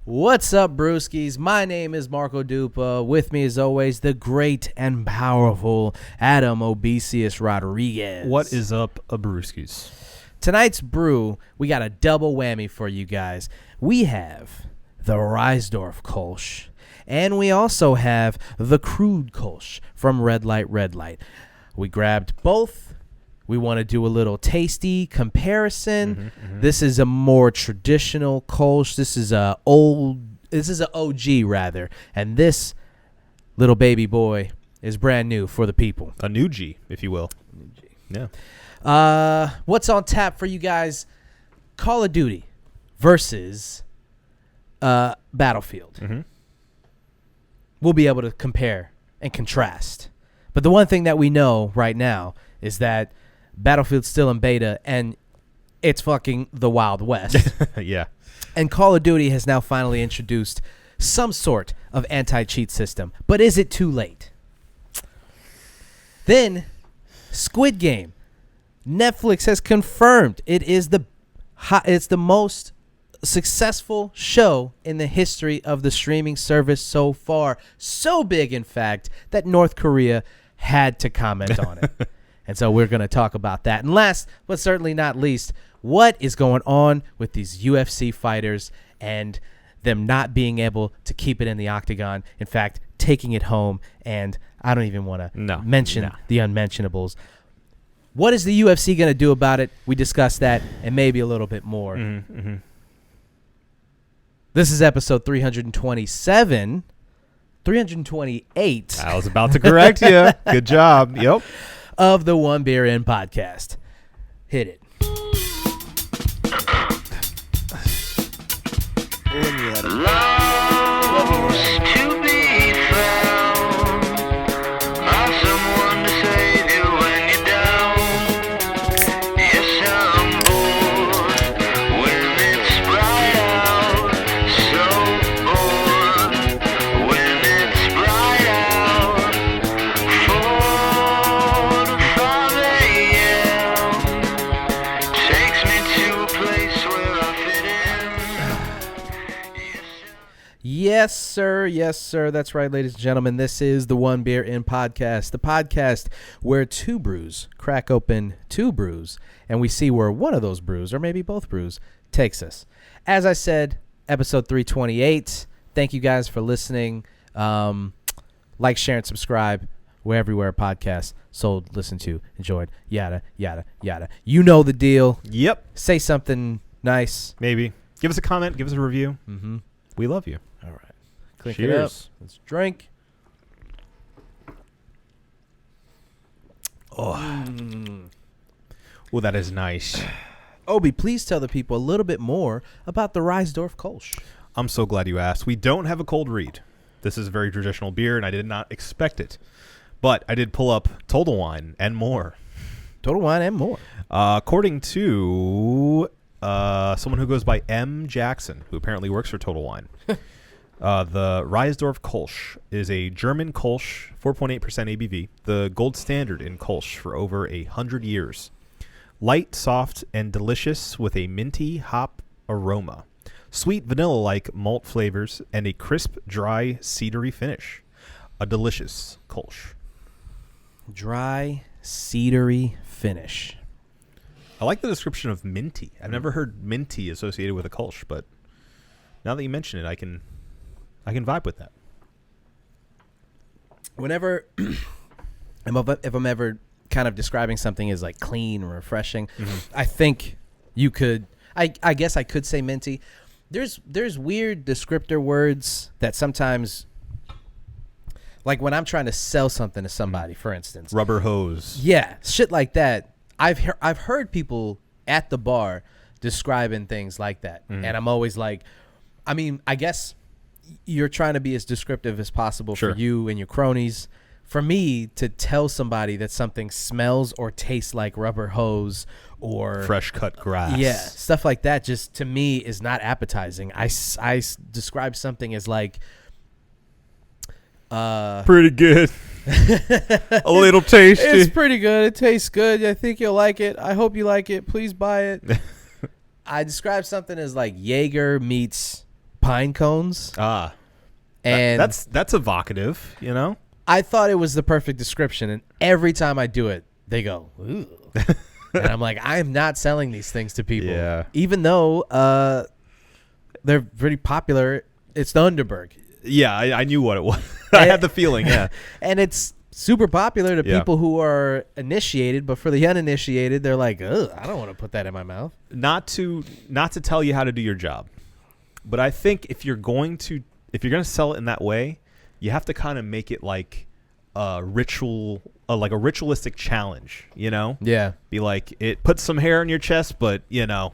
What's up, brewskis? My name is Marco Dupa. With me, as always, the great and powerful Adam Obesius Rodriguez. What is up, brewskis? Tonight's brew, we got a double whammy for you guys. We have the Reissdorf Kolsch, and we also have the Crude Kolsch from Red Light. We grabbed both. We want to do a little tasty comparison. This is a more traditional Kolsch. This is an OG rather, and this little baby boy is brand new for the people. A new G, if you will. Yeah. What's on tap for you guys? Call of Duty versus Battlefield. We'll be able to compare and contrast. But the one thing that we know right now is that Battlefield's still in beta, and it's fucking the Wild West. Yeah. And Call of Duty has now finally introduced some sort of anti-cheat system. But is it too late? Then, Squid Game. Netflix has confirmed it's the most successful show in the history of the streaming service so far. So big, in fact, that North Korea had to comment on it. And so we're going to talk about that. And last, but certainly not least, what is going on with these UFC fighters and them not being able to keep it in the octagon. In fact, taking it home. And I don't even want to mention the unmentionables. What is the UFC going to do about it? We discussed that and maybe a little bit more. This is episode 327. 328. I was about to correct you. Good job. Yep. Of the One Beer In podcast. Hit it. Lost to be found by someone to save you when you're down. Yes, I'm bored when it's bright out. So bored when it's bright out. 4 to 5 a.m. takes me to a place where I fit in. Yes, sir. Yes, sir. That's right, ladies and gentlemen. This is the One Beer In podcast, the podcast where two brews crack open two brews, and we see where one of those brews, or maybe both brews, takes us. As I said, episode 328. Thank you guys for listening. Like, share, and subscribe. We're everywhere. Podcasts sold, listened to, enjoyed, yada, yada, yada. You know the deal. Yep. Say something nice. Maybe. Give us a comment. Give us a review. We love you. All right. Clink it up. Cheers. Let's drink. Oh, that is nice. Obi, please tell the people a little bit more about the Reissdorf Kolsch. I'm so glad you asked. We don't have a cold read. This is a very traditional beer, and I did not expect it. But I did pull up Total Wine and more. Total Wine and more. According to someone who goes by M. Jackson, who apparently works for Total Wine, the Reissdorf Kolsch is a German Kolsch, 4.8% ABV, the gold standard in Kolsch for over 100 years. Light, soft, and delicious with a minty hop aroma. Sweet vanilla-like malt flavors and a crisp, dry, cedary finish. A delicious Kolsch. Dry, cedary finish. I like the description of minty. I've never heard minty associated with a Kolsch, but now that you mention it, I can vibe with that. Whenever, if I'm ever kind of describing something as like clean or refreshing, I think you could, I guess I could say minty. There's weird descriptor words that sometimes, like when I'm trying to sell something to somebody, for instance. Rubber hose. Yeah, shit like that. I've heard people at the bar describing things like that. And I'm always like, I mean, I guess you're trying to be as descriptive as possible for you and your cronies. For me to tell somebody that something smells or tastes like rubber hose or fresh cut grass. Yeah, stuff like that just to me is not appetizing. I describe something as like pretty good. A little tasty. It's pretty good. It tastes good. I think you'll like it. I hope you like it. Please buy it. I describe something as like Jaeger meets pine cones. Ah, And that's evocative, you know. I thought it was the perfect description, and every time I do it, they go, ooh. And I'm like, I am not selling these things to people. Yeah. Even though they're pretty popular. It's the Underberg. Yeah, I knew what it was. I had the feeling, yeah. And it's super popular to Yeah. people who are initiated, but for the uninitiated, they're like, ugh, I don't want to put that in my mouth. Not to tell you how to do your job, but I think if you're going to sell it in that way, you have to kind of make it like a ritual, like a ritualistic challenge, you know? Yeah. Be like, it puts some hair on your chest, but you know,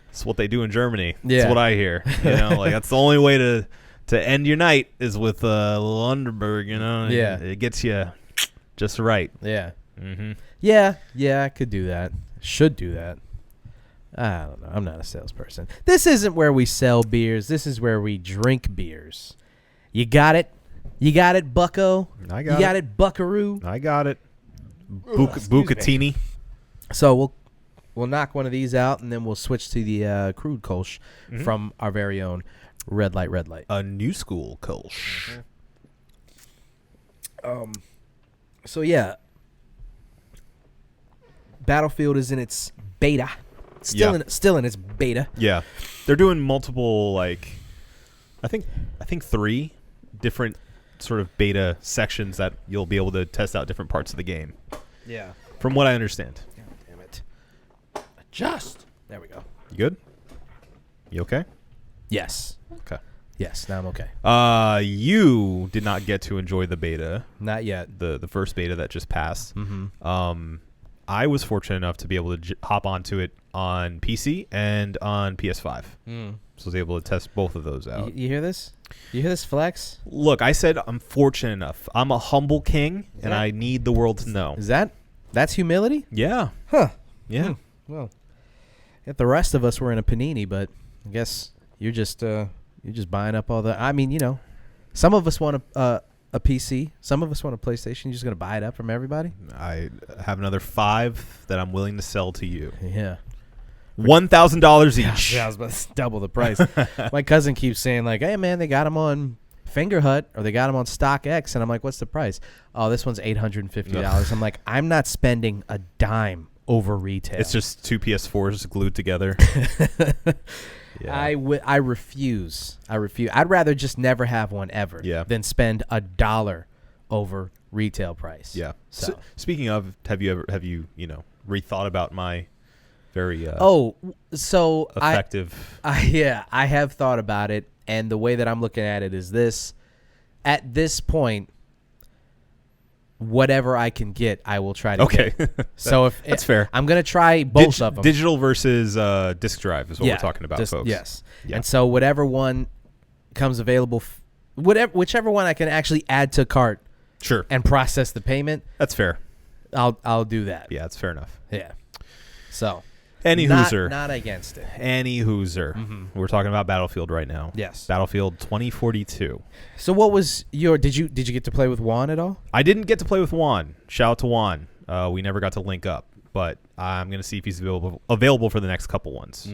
it's what they do in Germany. Yeah. That's what I hear. You know, like that's the only way to end your night is with a little Underberg, you know? Yeah. It gets you just right. Yeah. Mm-hmm. Yeah. Yeah, I could do that. Should do that. I don't know. I'm not a salesperson. This isn't where we sell beers. This is where we drink beers. You got it? You got it, bucko? I You got it, buckaroo? I got it. Excuse Bucatini. So we'll knock one of these out, and then we'll switch to the crude Kolsch from our very own Red Light. A new school Kolsch. So yeah, Battlefield is in its beta. Still in its beta. Yeah, they're doing multiple, like, I think 3 different sort of beta sections that you'll be able to test out different parts of the game. Yeah. From what I understand. God damn it. Adjust. There we go. You good? You okay? Yes. Okay. Yes. Now I'm okay. You did not get to enjoy the beta, Not yet. the first beta that just passed. Mm-hmm. I was fortunate enough to be able to hop onto it on PC and on PS5. So I was able to test both of those out. You hear this? You hear this flex? Look, I said I'm fortunate enough. I'm a humble king, and I need the world to know. That's humility? Yeah. Huh. Yeah. Well, if the rest of us were in a panini, but I guess you're just buying up all the. I mean, you know, some of us want a PC, some of us want a PlayStation. You're just gonna buy it up from everybody. I have another 5 that I'm willing to sell to you. Yeah. $1,000 each. Yeah, I was about to double the price. My cousin keeps saying like, "Hey man, they got them on Finger Hut or they got them on StockX," and I'm like, "What's the price?" "Oh, this one's $850." I'm like, "I'm not spending a dime over retail." It's just 2 PS4s glued together. Yeah. I refuse. I'd rather just never have one ever than spend $1 over retail price. Yeah. So Speaking of, have you rethought about my very effective? I have thought about it, and the way that I'm looking at it is this: at this point, whatever I can get, I will try to get. So if that's fair, I'm gonna try both of them. Digital versus disc drive is what we're talking about, folks. Yes. Yeah. And so whatever one comes available, whichever one I can actually add to cart, sure, and process the payment. That's fair. I'll do that. Yeah, that's fair enough. Yeah. So. Not against it. Any hooser. We're talking about Battlefield right now. Yes. Battlefield 2042. So what was your? Did you get to play with Juan at all? I didn't get to play with Juan. Shout out to Juan. We never got to link up, but I'm gonna see if he's available for the next couple ones.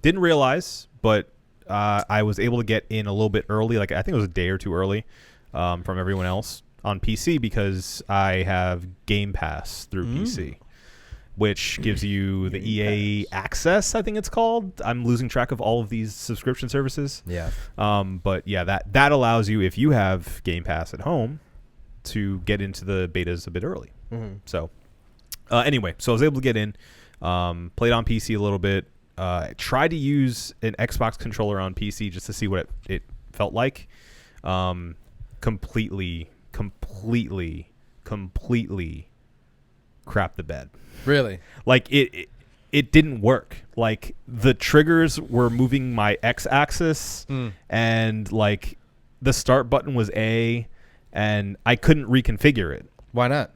Didn't realize, but I was able to get in a little bit early. Like I think it was a day or two early from everyone else on PC because I have Game Pass through PC. Which gives you the EA access, I think it's called. I'm losing track of all of these subscription services. Yeah. But yeah, that allows you, if you have Game Pass at home, to get into the betas a bit early. So anyway, so I was able to get in, played on PC a little bit, tried to use an Xbox controller on PC just to see what it felt like. Completely crap the bed. Really? Like it didn't work. Like the triggers were moving my x-axis and like the start button was A and I couldn't reconfigure it. Why not?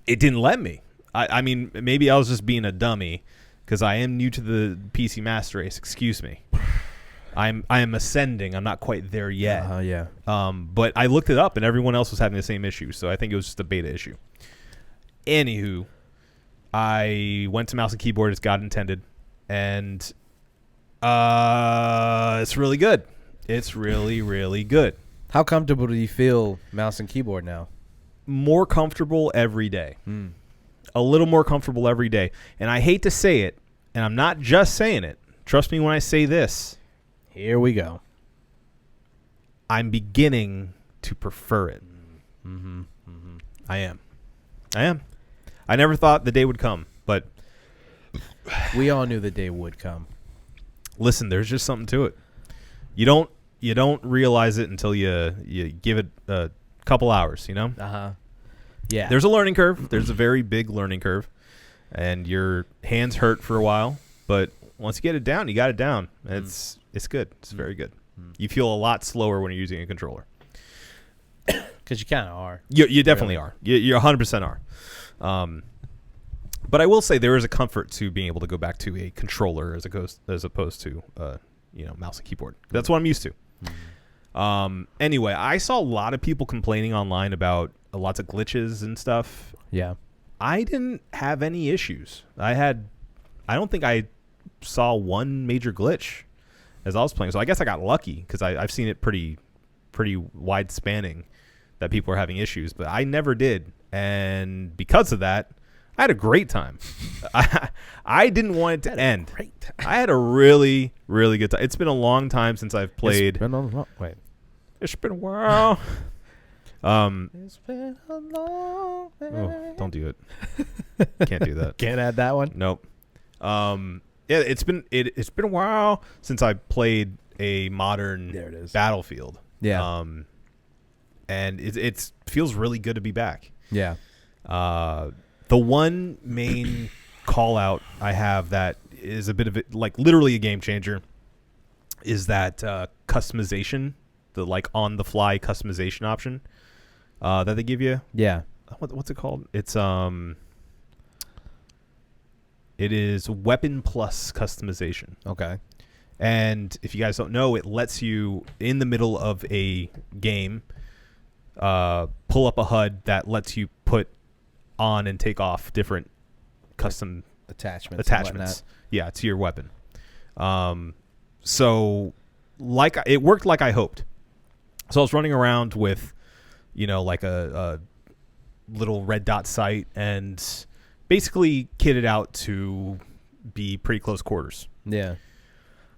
It didn't let me. I mean, maybe I was just being a dummy because I am new to the PC Master Race. Excuse me. I am ascending. I'm not quite there yet. Yeah. But I looked it up and everyone else was having the same issue. So I think it was just a beta issue. Anywho, I went to mouse and keyboard as God intended, and It's really good. It's really, really good. How comfortable do you feel mouse and keyboard now? More comfortable every day. A little more comfortable every day. And I hate to say it, and I'm not just saying it. Trust me when I say this. Here we go. I'm beginning to prefer it. I am. I never thought the day would come, but We all knew the day would come. listen, there's just something to it. You don't realize it until you give it a couple hours, you know? Yeah. There's a learning curve. There's a very big learning curve. And your hands hurt for a while, but once you get it down, you got it down. It's good. It's very good. You feel a lot slower when you're using a controller. Because you kind of are. You definitely are. You 100% are. But I will say there is a comfort to being able to go back to a controller as opposed to mouse and keyboard. That's what I'm used to. Anyway, I saw a lot of people complaining online about lots of glitches and stuff. Yeah. I didn't have any issues. I don't think I saw one major glitch as I was playing. So I guess I got lucky because I've seen it pretty wide spanning that people are having issues, but I never did. And because of that, I had a great time. I didn't want it to end. I had a really, really good time. It's been a long time since I've played. It's been a while. It's been a while. It's been a long Oh, don't do it. Can't do that. Can't add that one. Nope. Yeah, it's been a while since I played a modern There it is. Battlefield. Yeah. And it feels really good to be back. Yeah. The one main call out I have that is a bit of it, like literally a game changer, is that customization, the like on the fly customization option that they give you. Yeah. What's it called? It is Weapon Plus customization. Okay. And if you guys don't know, it lets you, in the middle of a game, pull up a HUD that lets you put on and take off different custom attachments. Yeah, to your weapon. So it worked like I hoped. So I was running around with, like a little red dot sight and basically kitted out to be pretty close quarters. Yeah.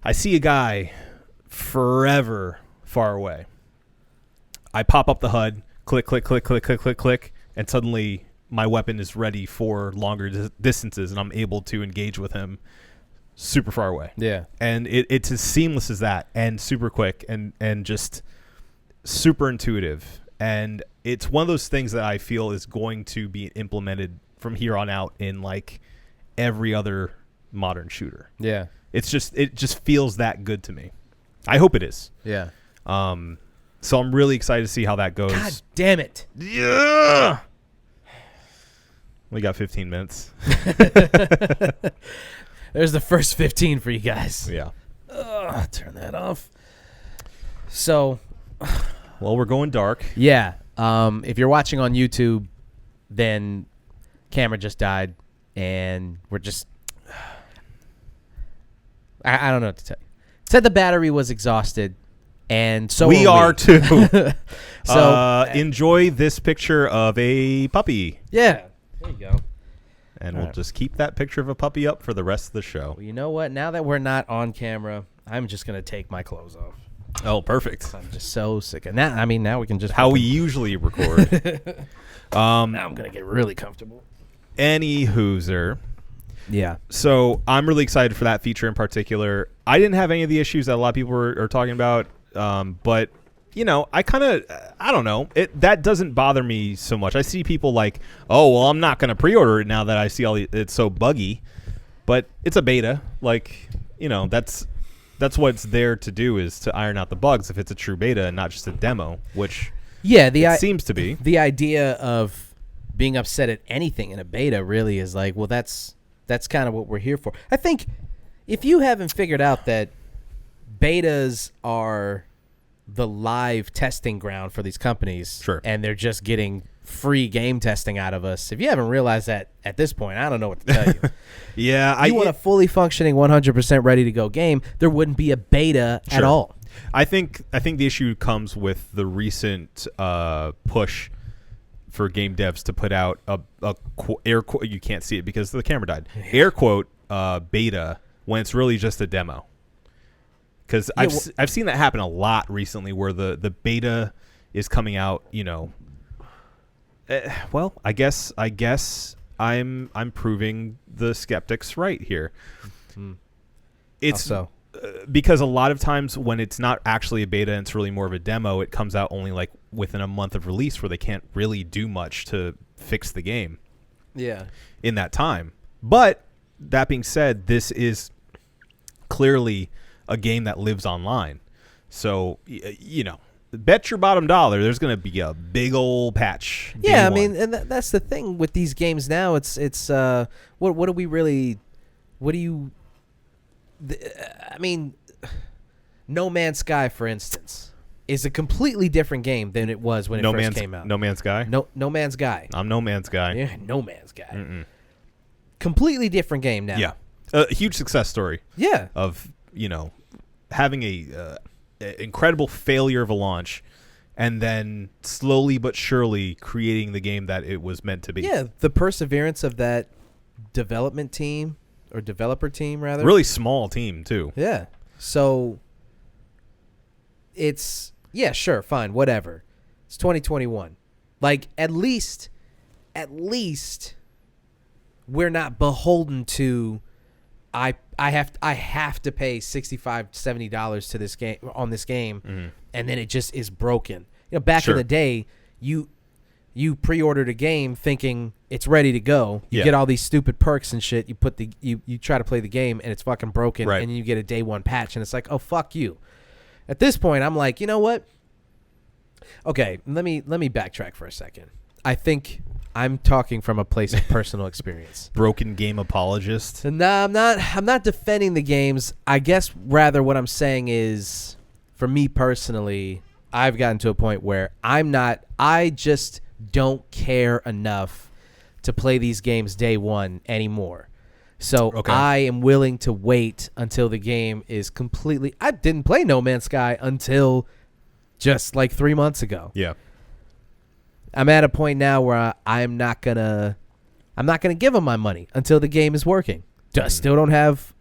I see a guy forever far away. I pop up the HUD, click, click, click, click, click, click, click, and suddenly my weapon is ready for longer distances, and I'm able to engage with him super far away. Yeah. And it's as seamless as that, and super quick, and just super intuitive. And it's one of those things that I feel is going to be implemented from here on out in like every other modern shooter. Yeah. It just feels that good to me. I hope it is. Yeah. So I'm really excited to see how that goes. God damn it. Yeah. We got 15 minutes. There's the first 15 for you guys. Yeah. Turn that off. So, Well, we're going dark. yeah. If you're watching on YouTube, then camera just died, and we're just... I don't know what to tell you. It said the battery was exhausted, and so we are too. So enjoy this picture of a puppy. yeah, there you go. And All we'll right. just keep that picture of a puppy up for the rest of the show. Well, you know what? Now that we're not on camera, I'm just gonna take my clothes off. Oh, perfect. I'm just so sick of that. I mean, now we can just How we usually record. Now I'm gonna get really comfortable. Any hooser. Yeah. So I'm really excited for that feature in particular. I didn't have any of the issues that a lot of people are talking about, but I don't know. That doesn't bother me so much. I see people like, oh, well, I'm not going to pre-order it now that I see it's so buggy, but it's a beta. Like, that's what it's there to do, is to iron out the bugs if it's a true beta and not just a demo, which it seems to be. The idea of being upset at anything in a beta really is like, well, that's kind of what we're here for. I think if you haven't figured out that betas are the live testing ground for these companies, Sure. and they're just getting free game testing out of us. If you haven't realized that at this point, I don't know what to tell you. Yeah, you want a fully functioning 100% ready to go game, there wouldn't be a beta at all. I think the issue comes with the recent push for game devs to put out a air quote. You can't see it because the camera died. Air quote beta when it's really just a demo. Because I've seen that happen a lot recently, where the beta is coming out. Well, I guess I'm proving the skeptics right here. It's also because a lot of times when it's not actually a beta and it's really more of a demo, it comes out only like within a month of release, where they can't really do much to fix the game. Yeah. In that time. But that being said, this is clearly a game that lives online. So, bet your bottom dollar there's going to be a big old patch. Yeah, I mean, and that's the thing with these games now. It's what do we really, what do you, I mean, No Man's Sky, for instance, is a completely different game than it was when it first came out. No Man's Sky? No Man's Sky. I'm No Man's Sky. Yeah, No Man's Sky. Completely different game now. Yeah. A huge success story. Yeah. Of, having a incredible failure of a launch and then slowly but surely creating the game that it was meant to be. Yeah, the perseverance of that development team, or developer team, rather. Really small team, too. Yeah. So it's, yeah, sure, fine, whatever. It's 2021. Like, at least we're not beholden to I have to pay $65, $70 to this game on this game, and then it just is broken. Back in the day, you pre-ordered a game thinking it's ready to go. You get all these stupid perks and shit. You put you try to play the game and it's fucking broken, and you get a day one patch, and it's like, oh, fuck you. At this point, I'm like, you know what? Okay, let me backtrack for a second. I think I'm talking from a place of personal experience. Broken game apologist. No, I'm not defending the games. I guess rather what I'm saying is, for me personally, I've gotten to a point where I just don't care enough to play these games day one anymore. So I am willing to wait until the game is completely. I didn't play No Man's Sky until just like 3 months ago. Yeah. I'm at a point now where I'm not gonna give them my money until the game is working. Still don't have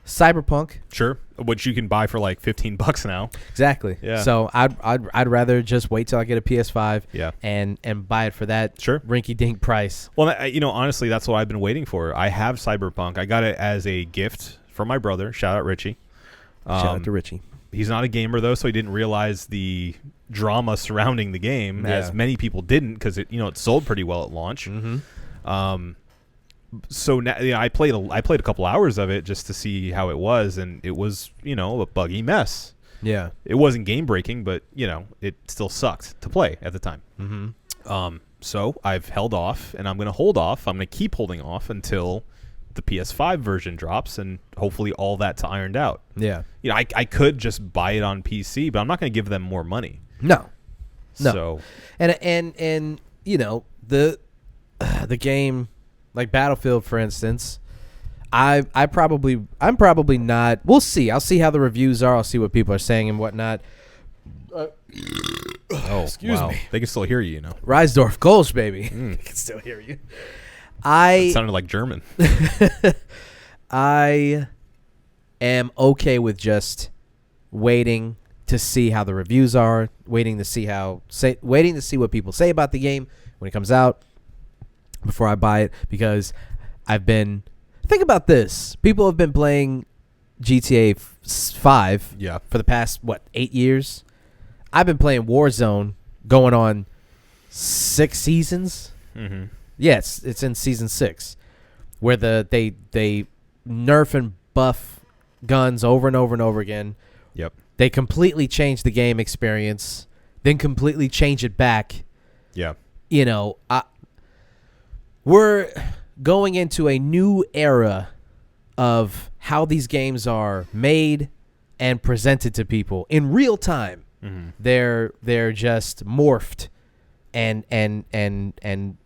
Cyberpunk. Sure, which you can buy for like $15 now. Exactly. Yeah. So I'd rather just wait till I get a PS5. Yeah. And buy it for that rinky-dink price. Well, honestly, that's what I've been waiting for. I have Cyberpunk. I got it as a gift from my brother. Shout out Richie. Shout out to Richie. He's not a gamer though, so he didn't realize the drama surrounding the game, as many people didn't, because it sold pretty well at launch. So now, I played a couple hours of it just to see how it was, and it was a buggy mess. Yeah, it wasn't game breaking, but it still sucked to play at the time. So I've held off, and I'm going to hold off. I'm going to keep holding off until the PS5 version drops, and hopefully all that's ironed out. Yeah. I could just buy it on PC, but I'm not going to give them more money. No. So and the game, like Battlefield, for instance, I'm probably not. We'll see. I'll see how the reviews are. I'll see what people are saying and whatnot. Excuse me. They can still hear you, Reissdorf Kolsch, baby. They can still hear you. It sounded like German. I am okay with just waiting to see how the reviews are, waiting to see what people say about the game when it comes out before I buy it, because think about this. People have been playing GTA 5 for the past 8 years. I've been playing Warzone going on 6 seasons. Yeah, it's in season 6, where they nerf and buff guns over and over and over again. Yep. They completely change the game experience, then completely change it back. Yeah. We're going into a new era of how these games are made and presented to people in real time. They're just morphed and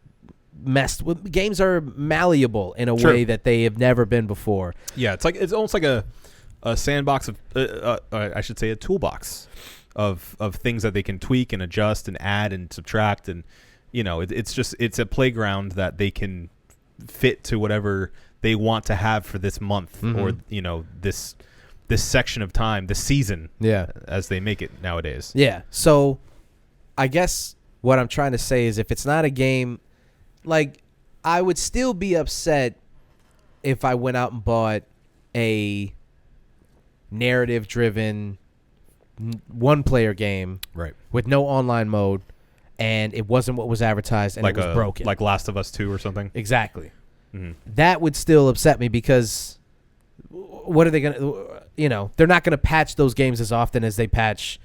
messed with. Games are malleable in a Sure. way that they have never been before. Yeah, it's almost like a sandbox of I should say a toolbox of things that they can tweak and adjust and add and subtract, and it's a playground that they can fit to whatever they want to have for this month or this section of time, this season, as they make it nowadays. Yeah. So I guess what I'm trying to say is if it's not a game, like, I would still be upset if I went out and bought a narrative-driven one-player game Right. with no online mode, and it wasn't what was advertised, and Like it was broken. like Last of Us 2 or something. Exactly. Mm-hmm. That would still upset me because what are they going to, they're not going to patch those games as often as they patch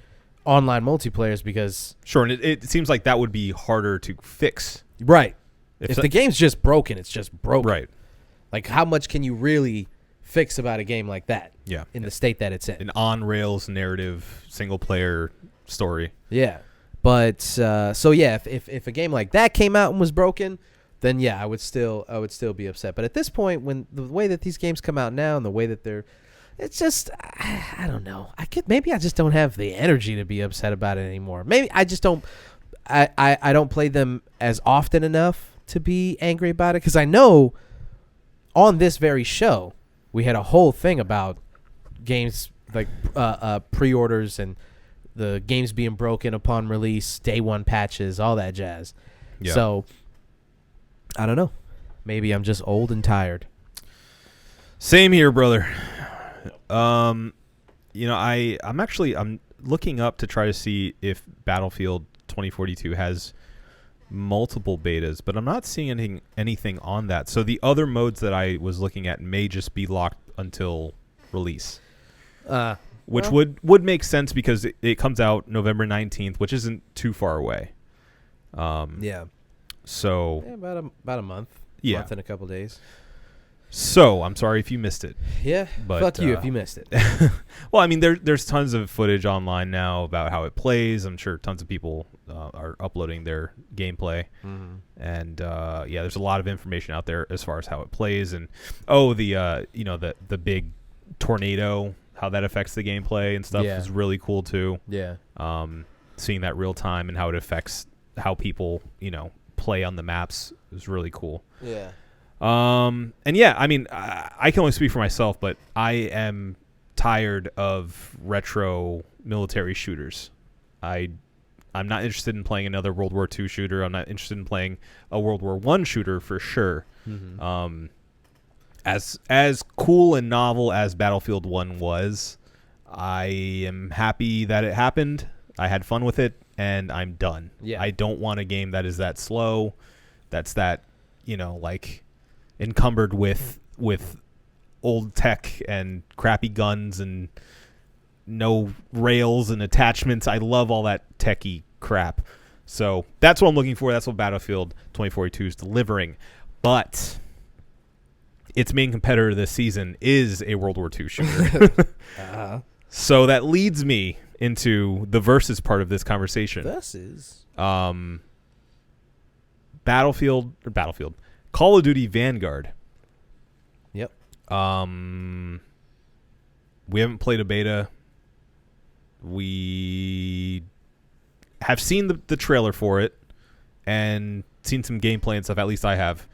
online multiplayers because. Sure, and it seems like that would be harder to fix. Right. If so- the game's just broken, it's just broken. Right. Like, how much can you really fix about a game like that? Yeah. In the state that it's in. An on-rails narrative single-player story. Yeah. But so yeah, if a game like that came out and was broken, then yeah, I would still be upset. But at this point, when the way that these games come out now and the way that it's just, I don't know. Maybe I just don't have the energy to be upset about it anymore. Maybe I just don't. I don't play them as often enough to be angry about it because I know on this very show we had a whole thing about games like pre-orders and the games being broken upon release, day one patches, all that jazz. Yeah. So I don't know. Maybe I'm just old and tired. Same here, brother. I'm looking up to try to see if Battlefield 2042 has multiple betas, but I'm not seeing anything on that. So the other modes that I was looking at may just be locked until release. Which would make sense because it comes out November 19th, which isn't too far away. Yeah. So About a month. Yeah. Month and a couple days. So I'm sorry if you missed it. Yeah. But, fuck you if you missed it. Well, I mean, there's tons of footage online now about how it plays. I'm sure tons of people are uploading their gameplay, and there's a lot of information out there as far as how it plays, and the big tornado, how that affects the gameplay and stuff is really cool too. Yeah. Seeing that real time and how it affects how people play on the maps is really cool. Yeah. And yeah, I mean, I can only speak for myself, but I am tired of retro military shooters. I'm not interested in playing another World War II shooter. I'm not interested in playing a World War I shooter for sure. Mm-hmm. As cool and novel as Battlefield 1 was, I am happy that it happened. I had fun with it, and I'm done. Yeah. I don't want a game that is that slow, that's that, encumbered with old tech and crappy guns and no rails and attachments. I love all that techie crap. So that's what I'm looking for. That's what Battlefield 2042 is delivering. But its main competitor this season is a World War II shooter. So that leads me into the versus part of this conversation. Versus? Battlefield. Call of Duty Vanguard. Yep. We haven't played a beta. We have seen the trailer for it and seen some gameplay and stuff. At least I have.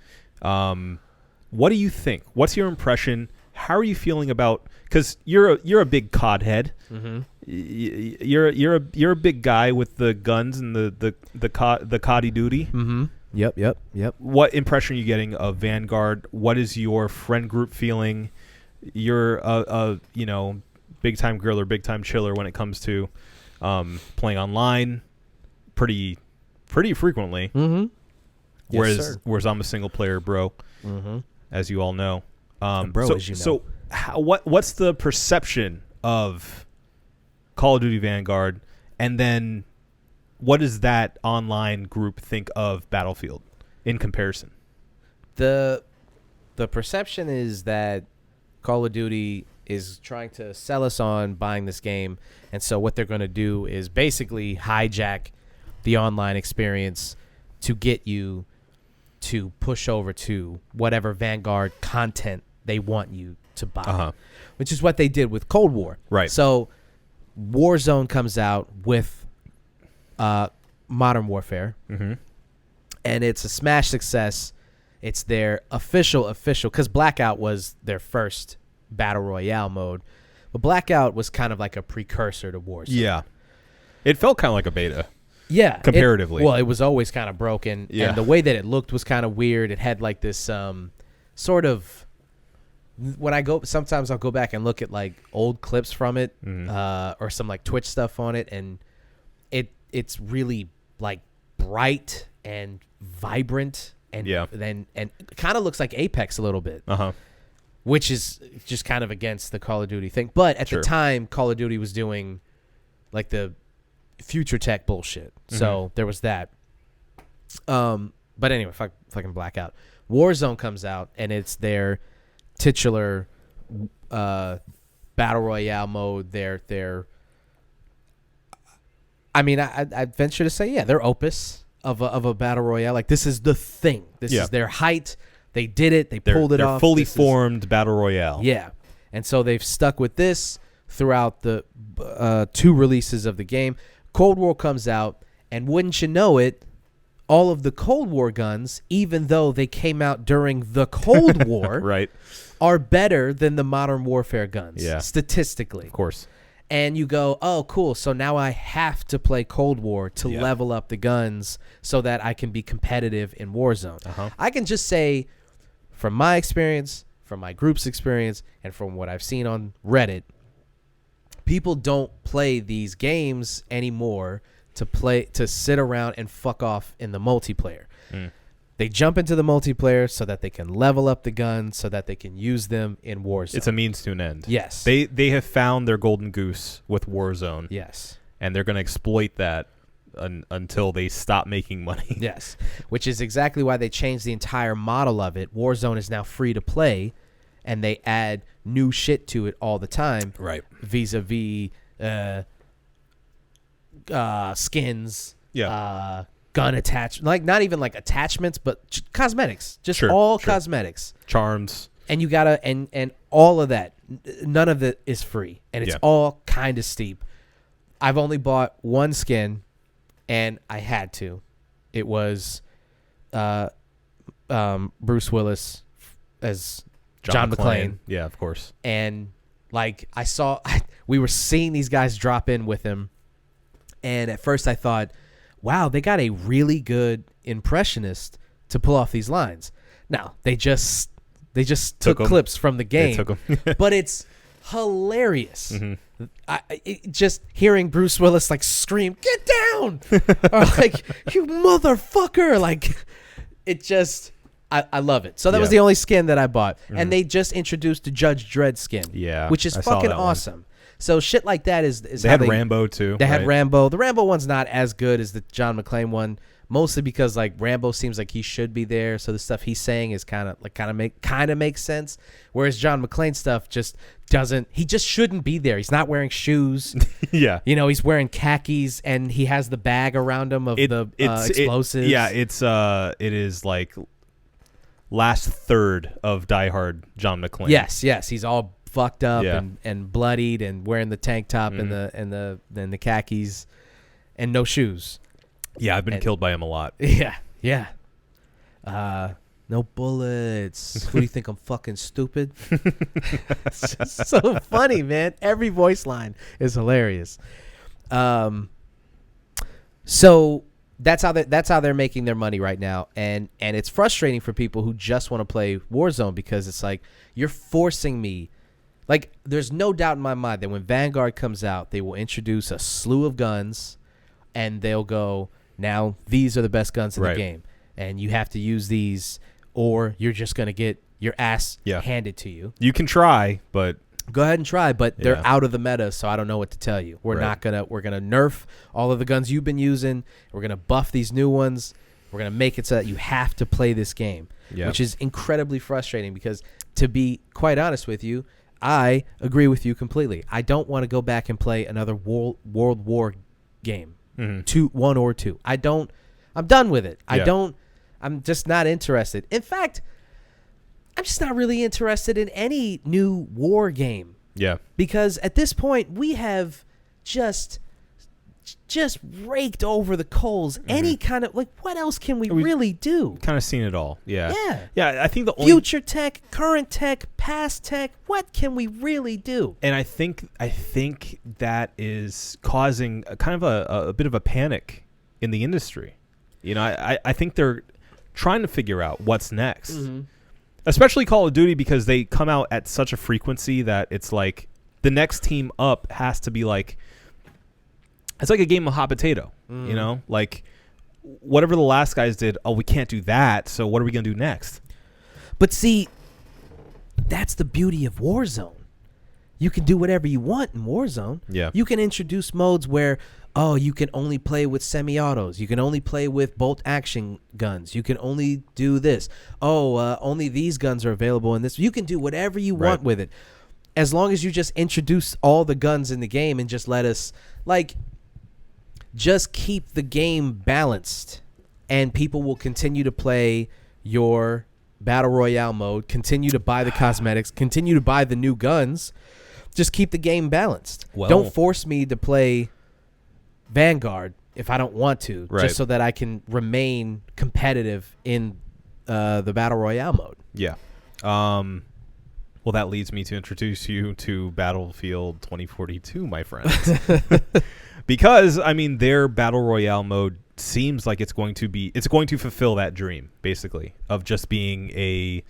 What do you think? What's your impression? How are you feeling about? Because you're a big COD head. Mm-hmm. You're a big guy with the guns and the COD duty. Mm-hmm. Yep. What impression are you getting of Vanguard? What is your friend group feeling? You're a big time girl or big time chiller when it comes to playing online pretty frequently. Mm-hmm. Whereas I'm a single player bro, as you all know. As you know. So what's the perception of Call of Duty Vanguard, and then what does that online group think of Battlefield in comparison? The perception is that Call of Duty is trying to sell us on buying this game, and so what they're going to do is basically hijack the online experience to get you to push over to whatever Vanguard content they want you to buy, which is what they did with Cold War. Right. So Warzone comes out with Modern Warfare, and it's a smash success. It's their official, because Blackout was their first Battle Royale mode. But Blackout was kind of like a precursor to Warzone. Yeah. It felt kind of like a beta. Yeah. Comparatively. It was always kind of broken. Yeah. And the way that it looked was kind of weird. It had like this sort of... sometimes I'll go back and look at like old clips from it or some like Twitch stuff on it. And it's really like bright and vibrant. And and kind of looks like Apex a little bit. Which is just kind of against the Call of Duty thing. But at the time, Call of Duty was doing like the future tech bullshit. So there was that. But anyway, fucking Blackout. Warzone comes out, and it's their titular Battle Royale mode. I'd venture to say, their opus of a Battle Royale. Like, this is the thing. This is their height. They did it. They pulled it off. Fully formed Battle Royale. Yeah. And so they've stuck with this throughout the 2 releases of the game. Cold War comes out, and wouldn't you know it, all of the Cold War guns, even though they came out during the Cold War, right, are better than the Modern Warfare guns, statistically. Of course. And you go, oh, cool, so now I have to play Cold War to level up the guns so that I can be competitive in Warzone. I can just say, from my experience, from my group's experience, and from what I've seen on Reddit, people don't play these games anymore to sit around and fuck off in the multiplayer. They jump into the multiplayer so that they can level up the guns, so that they can use them in Warzone. It's a means to an end. Yes. They have found their golden goose with Warzone. Yes. And they're going to exploit that until they stop making money. Yes. Which is exactly why they changed the entire model of it. Warzone is now free to play, and they add new shit to it all the time. Right. Vis-a-vis skins, gun attachments, like not even like attachments, but cosmetics, just all cosmetics, charms, and you gotta and all of that. None of it is free, and it's all kind of steep. I've only bought one skin, and I had to. It was Bruce Willis as John McClane. Yeah, of course. And like we were seeing these guys drop in with him, and at first I thought, wow, they got a really good impressionist to pull off these lines. Now, they just took clips from the game, but it's hilarious. Just hearing Bruce Willis like scream, "Get down!" or like, "You motherfucker!" Like, it just, I love it. So that was the only skin that I bought, and they just introduced the Judge Dredd skin, which is fucking awesome. So shit like that is they had Rambo too. They had Rambo. The Rambo one's not as good as the John McClane one, mostly because like Rambo seems like he should be there, so the stuff he's saying is kind of makes sense. Whereas John McClane stuff just doesn't. He just shouldn't be there. He's not wearing shoes. He's wearing khakis, and he has the bag around him of explosives. It is like last third of Die Hard John McClane. Yes, he's all fucked up and bloodied and wearing the tank top and the khakis and no shoes. Yeah, I've been killed by him a lot. Yeah. No bullets. Who do you think, I'm fucking stupid? It's just so funny, man. Every voice line is hilarious. So that's how they're making their money right now, and it's frustrating for people who just want to play Warzone, because it's like, you're forcing me. Like, there's no doubt in my mind that when Vanguard comes out, they will introduce a slew of guns, and they'll go, now these are the best guns in the game, and you have to use these, or you're just going to get your ass handed to you. You can try, but... Go ahead and try, but they're out of the meta, so I don't know what to tell you. We're gonna nerf all of the guns you've been using. We're gonna buff these new ones. We're gonna make it so that you have to play this game, which is incredibly frustrating, because, to be quite honest with you, I agree with you completely. I don't want to go back and play another World War game. 1 or 2. I'm done with it. Yeah. I'm just not interested. In fact, I'm just not really interested in any new war game. Yeah. Because at this point, we have just raked over the coals. Any kind of, like, what else can we really do? Kind of seen it all. Yeah. Yeah. Yeah, I think the only Future tech, current tech, past tech, what can we really do? and I think that is causing a kind of a bit of a panic in the industry. You know, I think they're trying to figure out what's next. Especially Call of Duty, because they come out at such a frequency that it's like the next team up has to be like, it's like a game of hot potato, you know? Like, whatever the last guys did, we can't do that, so what are we going to do next? But see, that's the beauty of Warzone. You can do whatever you want in Warzone. Yeah. You can introduce modes where, you can only play with semi-autos. You can only play with bolt action guns. You can only do this. Only these guns are available in this. You can do whatever you want with it. As long as you just introduce all the guns in the game and just let us, like, just keep the game balanced, and people will continue to play your Battle Royale mode, continue to buy the cosmetics, continue to buy the new guns. Just keep the game balanced. Well, don't force me to play Vanguard if I don't want to, just so that I can remain competitive in the Battle Royale mode. Yeah. Well, that leads me to introduce you to Battlefield 2042, my friends. Because, I mean, their Battle Royale mode seems like it's going to fulfill that dream, basically, of just being a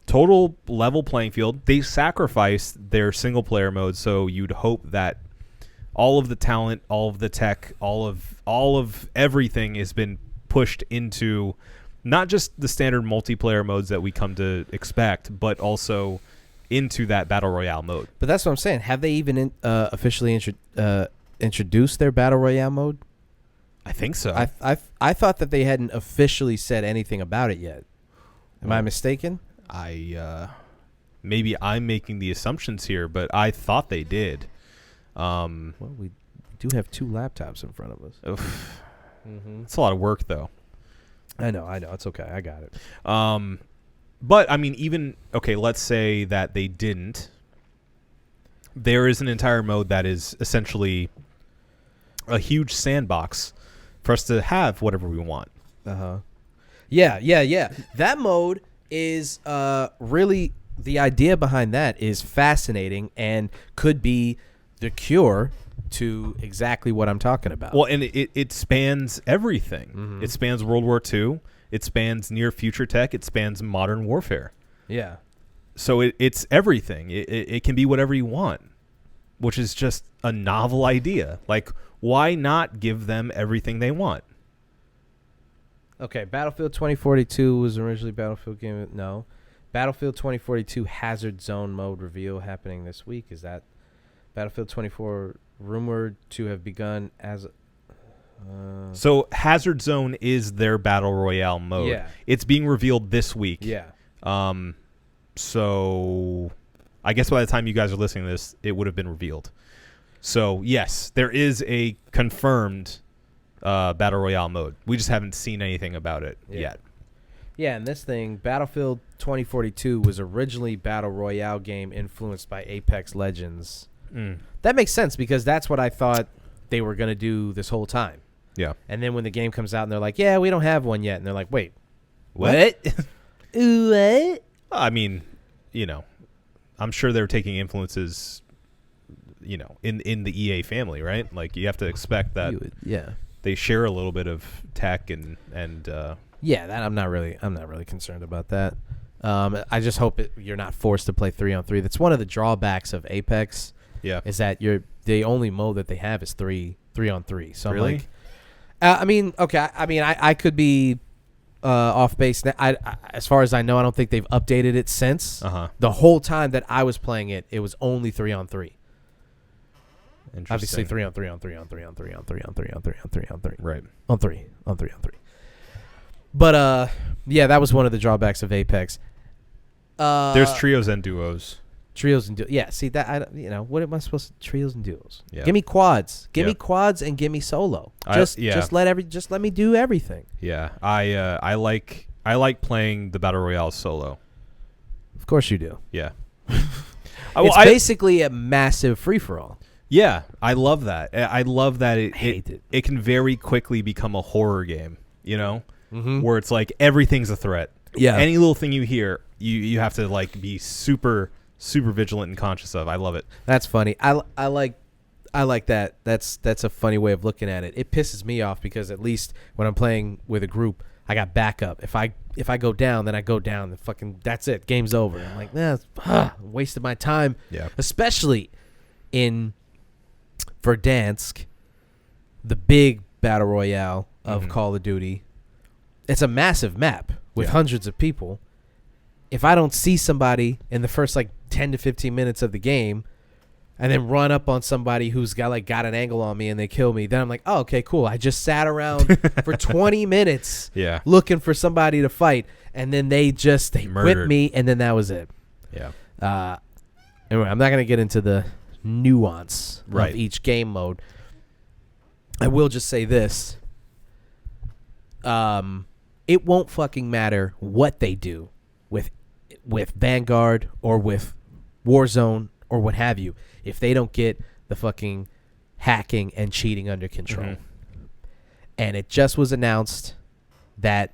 total level playing field. They sacrificed their single player mode, so you'd hope that all of the talent, all of the tech, all of everything has been pushed into not just the standard multiplayer modes that we come to expect, but also into that Battle Royale mode. But that's what I'm saying. Have they even officially introduced their Battle Royale mode? I think so. I thought that they hadn't officially said anything about it yet. Am I mistaken? Maybe I'm making the assumptions here, but I thought they did. Well, we do have 2 laptops in front of us. It's a lot of work, though. I know. It's okay. I got it. But, I mean, let's say that they didn't. There is an entire mode that is essentially a huge sandbox for us to have whatever we want. Yeah. That mode is really, the idea behind that is fascinating and could be the cure to exactly what I'm talking about. Well, and it spans everything. It spans World War II. It spans near future tech. It spans modern warfare. Yeah. So it's everything. It can be whatever you want, which is just a novel idea. Like, why not give them everything they want? Okay, Battlefield 2042 was originally Battlefield game. No. Battlefield 2042 Hazard Zone mode reveal happening this week. Is that Battlefield 24 rumored to have begun as... So Hazard Zone is their Battle Royale mode. Yeah. It's being revealed this week. Yeah. So I guess by the time you guys are listening to this, it would have been revealed. So, yes, there is a confirmed Battle Royale mode. We just haven't seen anything about it yet. Yeah, and this thing, Battlefield 2042, was originally Battle Royale game influenced by Apex Legends. That makes sense because that's what I thought they were going to do this whole time. Yeah. And then when the game comes out and they're like, yeah, we don't have one yet. And they're like, wait, what? What? I mean, I'm sure they're taking influences, in the EA family, right? Like, you have to expect that they share a little bit of tech and yeah, that I'm not really concerned about that. I just hope you're not forced to play 3-on-3. That's one of the drawbacks of Apex. Yeah. Is that the only mode that they have is 3-on-3. So really? I'm like, I could be off base. As far as I know, I don't think they've updated it since. The whole time that I was playing it, it was only 3-on-3. Obviously 3-on-3. Right. On three. But yeah, that was one of the drawbacks of Apex. There's trios and duos. Trios and duos. Yeah, see that what am I supposed to trios and duos? Yeah. Give me quads. Give me Yep. quads and give me solo. Yeah. Just let me do everything. Yeah, I like playing the battle royale solo. Of course you do. Yeah. It's basically a massive free for all. Yeah, I love that. I love that Hate it. it can very quickly become a horror game, Mm-hmm. where it's like everything's a threat. Yeah. Any little thing you hear, you have to like be super vigilant and conscious of. I love it. That's funny. I like that. That's a funny way of looking at it. It pisses me off because at least when I'm playing with a group, I got backup. If I go down, then I go down. The fucking that's it. Game's over. I'm like, wasted my time. Yeah. Especially in Verdansk, the big battle royale of Call of Duty. It's a massive map with hundreds of people. If I don't see somebody in the first like 10 to 15 minutes of the game and then run up on somebody who's got an angle on me and they kill me, then I'm like, oh, okay, cool. I just sat around for 20 minutes looking for somebody to fight, and then they whipped me, and then that was it. Yeah. Anyway, I'm not going to get into the nuance of each game mode. I will just say this. It won't fucking matter what they do with Vanguard or with Warzone or what have you if they don't get the fucking hacking and cheating under control. And it just was announced that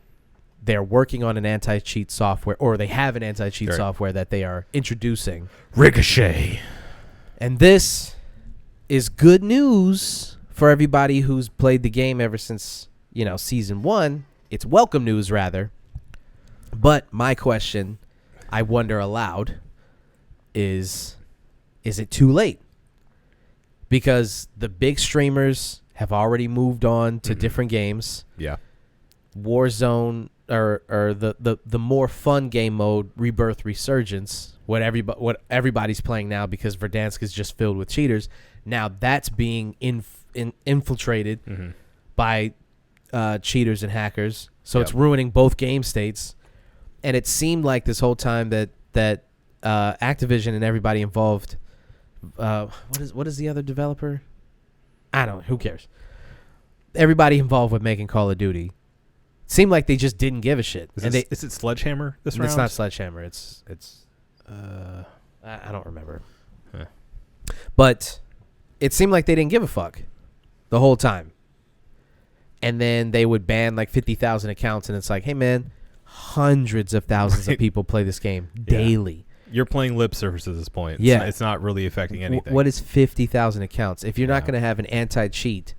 they're working on an anti-cheat software, or they have an anti-cheat software that they are introducing. Ricochet. And this is good news for everybody who's played the game ever since, season 1. It's welcome news, rather. But my question, I wonder aloud, is it too late? Because the big streamers have already moved on to different games. Yeah. Warzone or the more fun game mode, Rebirth Resurgence, what everybody's playing now because Verdansk is just filled with cheaters. Now that's being infiltrated by cheaters and hackers. So it's ruining both game states. And it seemed like this whole time that Activision and everybody involved, what is the other developer? I don't know. Who cares? Everybody involved with making Call of Duty seemed like they just didn't give a shit. Is it Sledgehammer this round? It's not Sledgehammer. It's I don't remember. Huh. But it seemed like they didn't give a fuck the whole time. And then they would ban like 50,000 accounts, and it's like, hey man, hundreds of thousands of people play this game daily. You're playing lip service at this point. Yeah. It's not really affecting anything. What is 50,000 accounts? If you're not going to have an anti-cheat,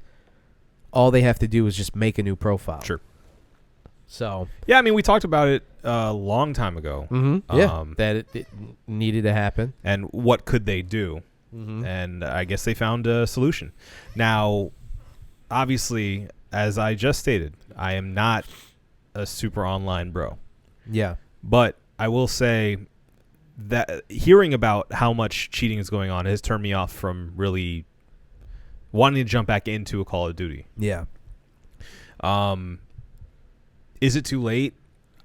all they have to do is just make a new profile. Sure. So. Yeah, I mean, we talked about it a long time ago. That it needed to happen. And what could they do? And I guess they found a solution. Now, obviously, as I just stated, I am not a super online bro. Yeah. But I will say that hearing about how much cheating is going on has turned me off from really wanting to jump back into a Call of Duty. Yeah. Is it too late?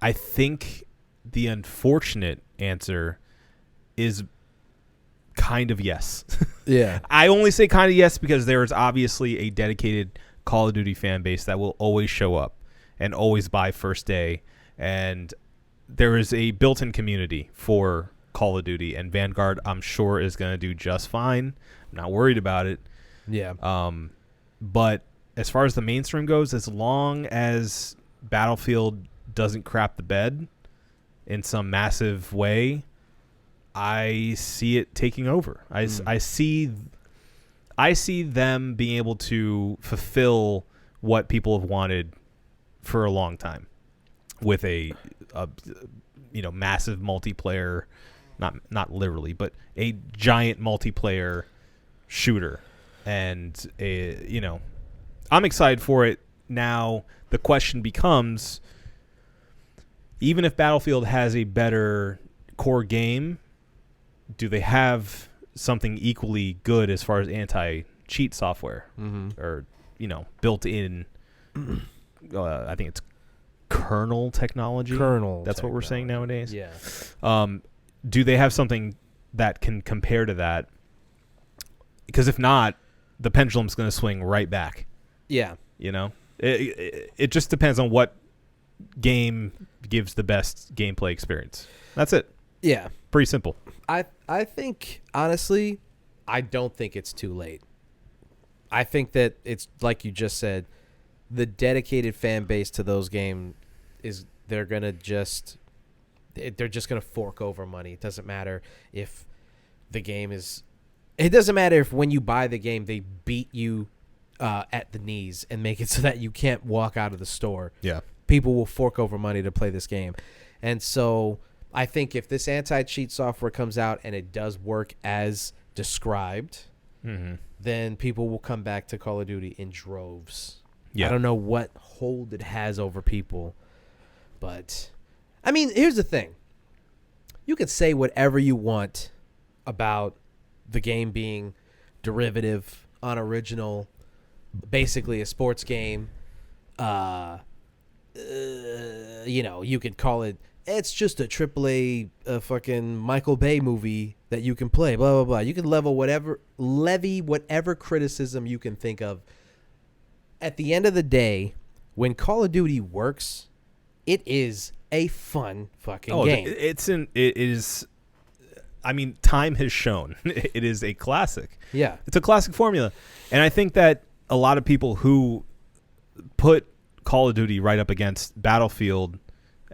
I think the unfortunate answer is kind of yes. Yeah. I only say kind of yes because there is obviously a dedicated Call of Duty fan base that will always show up and always buy first day, and there is a built-in community for Call of Duty, and Vanguard I'm sure is going to do just fine. I'm not worried about it. Yeah. But as far as the mainstream goes, as long as Battlefield doesn't crap the bed in some massive way, I see it taking over. I see them being able to fulfill what people have wanted for a long time with a massive multiplayer, not literally, but a giant multiplayer shooter. And I'm excited for it. Now the question becomes, even if Battlefield has a better core game, do they have something equally good as far as anti-cheat software or built in? I think it's kernel technology. That's what we're saying nowadays. Yeah. Do they have something that can compare to that. Because if not, the pendulum's going to swing right back. Yeah. You know, it just depends on what game gives the best gameplay experience. That's it. Yeah. Pretty simple. I think, honestly, I don't think it's too late. I think that it's, like you just said, the dedicated fan base to those games is they're going to just fork over money. It doesn't matter if the game is... It doesn't matter if when you buy the game, they beat you at the knees and make it so that you can't walk out of the store. Yeah. People will fork over money to play this game. And so I think if this anti-cheat software comes out and it does work as described, then people will come back to Call of Duty in droves. Yeah. I don't know what hold it has over people, but I mean, here's the thing. You can say whatever you want about the game being derivative, unoriginal, basically a sports game. You know, you could call it, it's just a AAA fucking Michael Bay movie that you can play, blah, blah, blah. You can levy whatever criticism you can think of. At the end of the day, when Call of Duty works, it is a fun fucking game. It is, I mean, time has shown it is a classic. Yeah. It's a classic formula. And I think that a lot of people who put Call of Duty right up against Battlefield,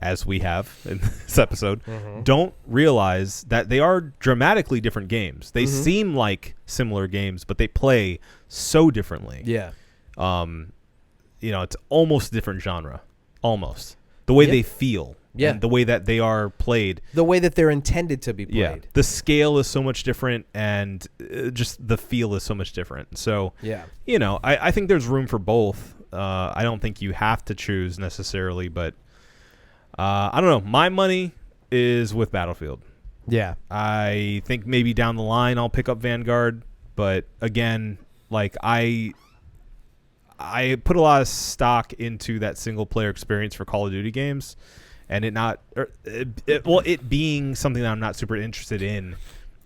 as we have in this episode, don't realize that they are dramatically different games. They seem like similar games, but they play so differently. Yeah. You know, it's almost a different genre. Almost. The way they feel. Yeah. And the way that they are played. The way that they're intended to be played. Yeah. The scale is so much different, and just the feel is so much different. So, yeah. You know, I think there's room for both. I don't think you have to choose necessarily, but I don't know. My money is with Battlefield. Yeah. I think maybe down the line I'll pick up Vanguard, but again, like I put a lot of stock into that single player experience for Call of Duty games, and it being something that I'm not super interested in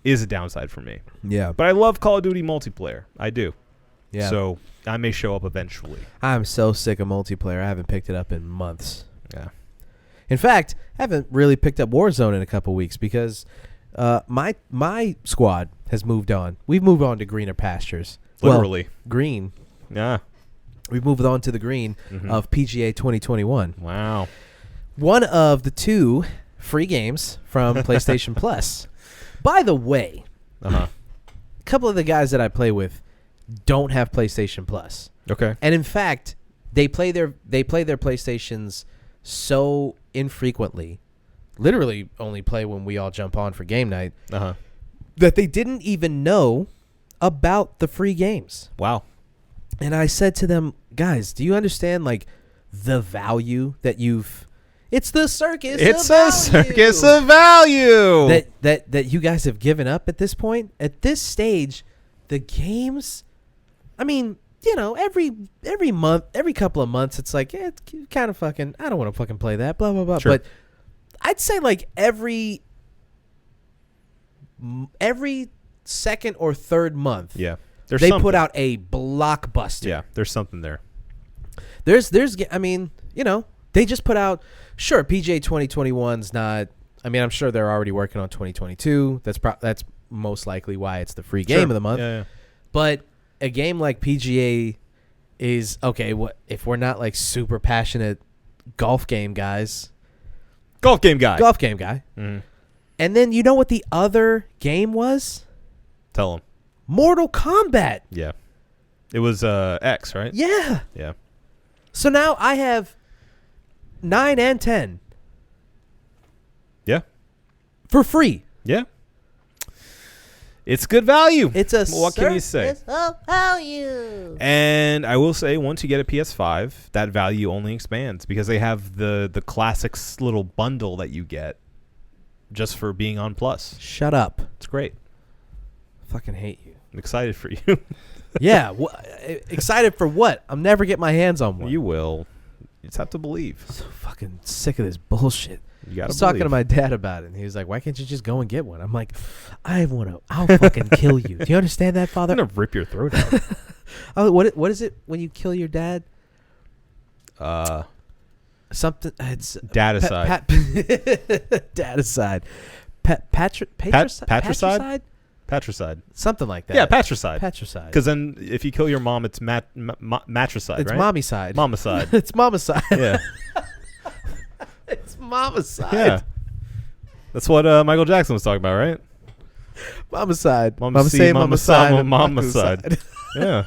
is a downside for me. Yeah. But I love Call of Duty multiplayer. I do. Yeah. So I may show up eventually. I'm so sick of multiplayer. I haven't picked it up in months. Yeah. In fact, I haven't really picked up Warzone in a couple weeks because my squad has moved on. We've moved on to greener pastures. Literally. Well, green. Yeah. We've moved on to the green of PGA 2021. Wow. One of the 2 free games from PlayStation Plus. By the way, a couple of the guys that I play with don't have PlayStation Plus. Okay. And in fact, they play their PlayStations so infrequently, literally only play when we all jump on for game night, that they didn't even know about the free games. Wow. And I said to them, guys, do you understand like the value that you've... It's the circus It's of a circus of value. that you guys have given up at this point. At this stage, the games, I mean, you know, every month, every couple of months, it's like, it's kind of fucking, I don't want to fucking play that, blah, blah, blah. Sure. But I'd say like every second or third month, Yeah. they put out a blockbuster. Yeah, there's something there. There's, I mean, you know, they just put out, sure, PGA 2021's not, I mean, I'm sure they're already working on 2022. That's most likely why it's the free game of the month. Yeah. But a game like PGA is, okay, what if we're not like super passionate golf game guys? Golf game guy. Mm-hmm. And then you know what the other game was? Tell him. Mortal Kombat. Yeah. It was X, right? Yeah. Yeah. So now I have 9 and 10. Yeah. For free. Yeah. It's good value. It's a what can you say? of value. And I will say, once you get a PS5, that value only expands because they have the classics little bundle that you get just for being on Plus. Shut up. It's great. Fucking hate you. I'm excited for you. Yeah. Excited for what? I'll never get my hands on one. You will. You just have to believe. I'm so fucking sick of this bullshit. You I gotta was talking to believe. my dad about it, and he was like, "Why can't you just go and get one?" I'm like, "I want to. I'll fucking kill you. Do you understand that, I'm father?" gonna rip your throat out. Oh, what is it when you kill your dad? uh, Something. It's Dadicide. Dadicide. Patricide. Patricide. Something like that. Yeah, patricide. Patricide. Because then if you kill your mom, it's matricide, It's right? mommy-side. Mamacide. It's mama-side. Yeah. It's mama-side. Yeah. That's what Michael Jackson was talking about, right? Mama-side. Mama say mama-side, mama-side. Yeah.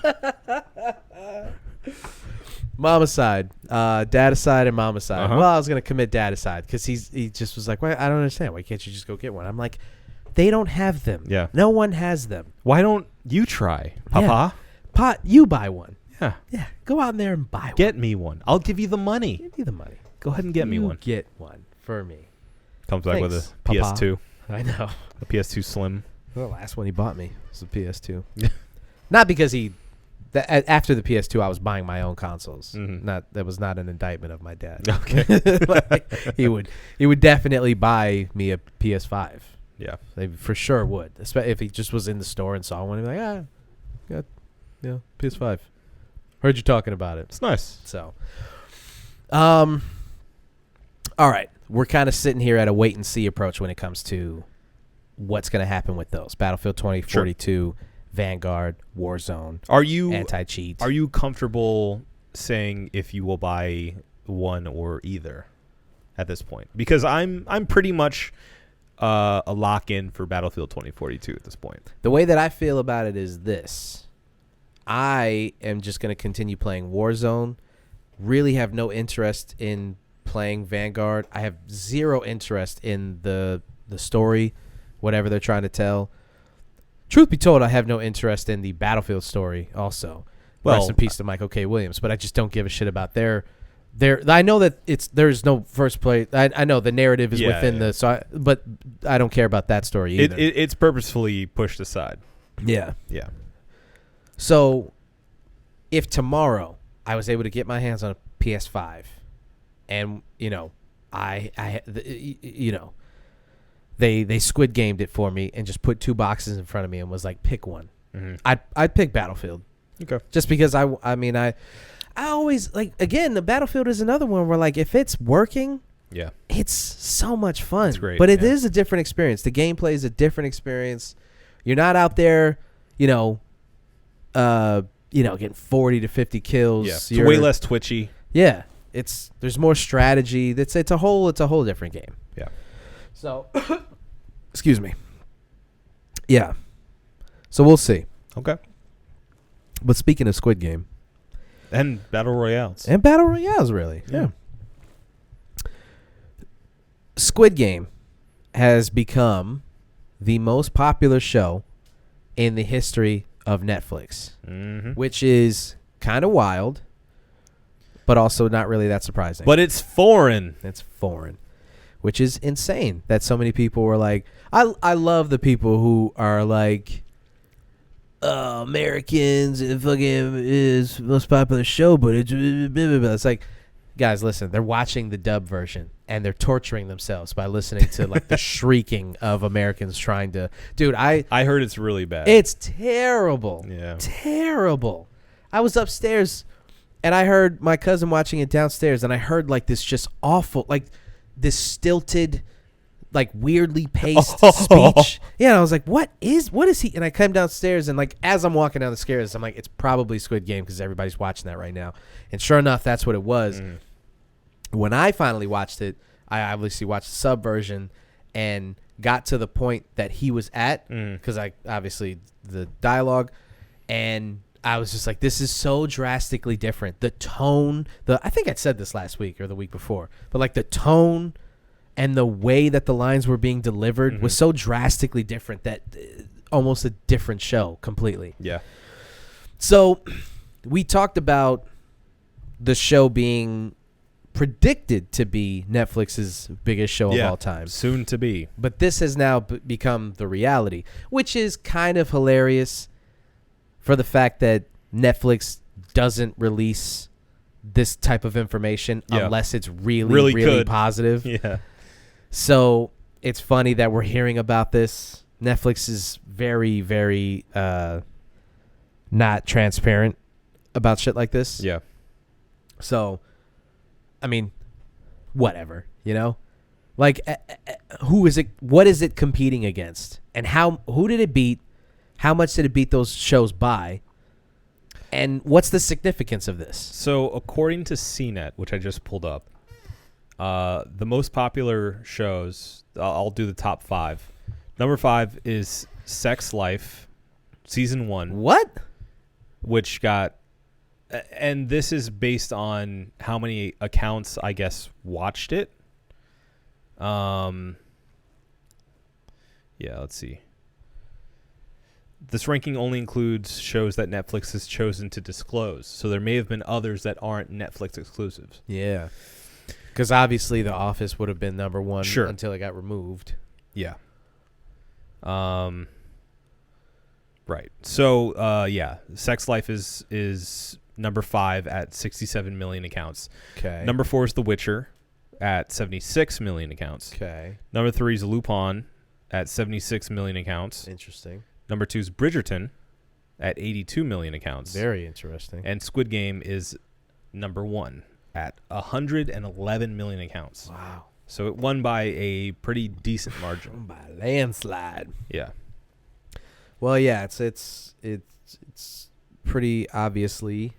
Mama-side. Dad-side and mama-side. Uh-huh. Well, I was going to commit dad-side because he just was like, well, I don't understand. Why can't you just go get one? I'm like, they don't have them. Yeah. No one has them. Why don't you try, Papa? Pot, you buy one. Yeah. Yeah. Go out there and buy one. Get me one. I'll give you the money. Give me the money. Go ahead and get me You one. Get one for me. Comes back with Thanks, a Papa. PS2. I know. A PS2 Slim. The last one he bought me was the PS2. Not because after the PS2, I was buying my own consoles. Mhm. That was not an indictment of my dad. Okay. Like, he would definitely buy me a PS5. Yeah. They for sure would, especially if he just was in the store and saw one. He'd be like, yeah, PS5. Heard you talking about it. It's nice. So, all right, we're kind of sitting here at a wait and see approach when it comes to what's going to happen with those Battlefield 2042, Vanguard, Warzone, Are you anti-cheat. Are you comfortable saying if you will buy one or either at this point? Because I'm pretty much a lock-in for Battlefield 2042 at this point. The way that I feel about it is this. I am just going to continue playing Warzone. Really have no interest in playing Vanguard. I have zero interest in the story, whatever they're trying to tell. Truth be told, I have no interest in the Battlefield story also. Well, Rest in peace to Michael K. Williams, but I just don't give a shit about their I know that there's no first play. I know the narrative is within the but I don't care about that story either. It's purposefully pushed aside. Yeah. Yeah. So if tomorrow I was able to get my hands on a PS5 and, they Squid Gamed it for me and just put two boxes in front of me and was like, pick one. Mm-hmm. I'd pick Battlefield. Okay. Just because I always, like, again, the Battlefield is another one where, like, if it's working, Yeah. it's so much fun. It's great, But it yeah. is a different experience. The gameplay is a different experience. You're not out there, getting 40 to 50 kills. Yeah. It's You're way less twitchy. Yeah. There's more strategy. It's a whole different game. Yeah. So, excuse me. Yeah. So we'll see. Okay. But speaking of Squid Game And Battle Royales. and Battle Royales, really, yeah. Squid Game has become the most popular show in the history of Netflix, Mm-hmm. which is kind of wild, but also not really that surprising. But it's foreign. It's foreign, which is insane that so many people were like, I love the people who are like, Americans, it fucking is the most popular show, but it's blah, blah, blah. It's like, guys, listen, they're watching the dub version and they're torturing themselves by listening to like the shrieking of Americans trying to, dude, I heard it's really bad. it's terrible. Yeah. Terrible. I was upstairs and I heard my cousin watching it downstairs and I heard like this just awful, like this stilted, like weirdly paced speech. Yeah, and I was like, what is he? And I came downstairs and like as I'm walking down the stairs, I'm like, it's probably Squid Game because everybody's watching that right now. And sure enough, that's what it was. Mm. When I finally watched it, I obviously watched the sub version and got to the point that he was at because I obviously the dialogue, and I was just like, this is so drastically different. The tone, I think I said this last week or the week before, but like the tone and the way that the lines were being delivered was so drastically different that almost a different show completely. Yeah. So we talked about the show being predicted to be Netflix's biggest show of all time. Soon to be. But this has now become the reality, which is kind of hilarious for the fact that Netflix doesn't release this type of information unless it's really good. positive. Yeah. So it's funny that we're hearing about this. Netflix is very, very not transparent about shit like this. Yeah. So, I mean, whatever, you know? Like, who is it? What is it competing against? And who did it beat? How much did it beat those shows by? And what's the significance of this? So, according to CNET, which I just pulled up, the most popular shows, I'll do the top 5. Number 5 is Sex Life, Season 1. What? Which got... And this is based on how many accounts, I guess, watched it. Yeah, let's see. This ranking only includes shows that Netflix has chosen to disclose. So there may have been others that aren't Netflix exclusives. Yeah. Because obviously The Office would have been number 1 until it got removed. Yeah. Right. So, yeah, Sex Life is number 5 at 67 million accounts. Okay. Number 4 is The Witcher at 76 million accounts. Okay. Number 3 is Lupin at 76 million accounts. Interesting. Number 2 is Bridgerton at 82 million accounts. Very interesting. And Squid Game is number 1 at 111 million accounts. Wow. So it won by a pretty decent margin. By a landslide. Yeah. Well, yeah, it's pretty obviously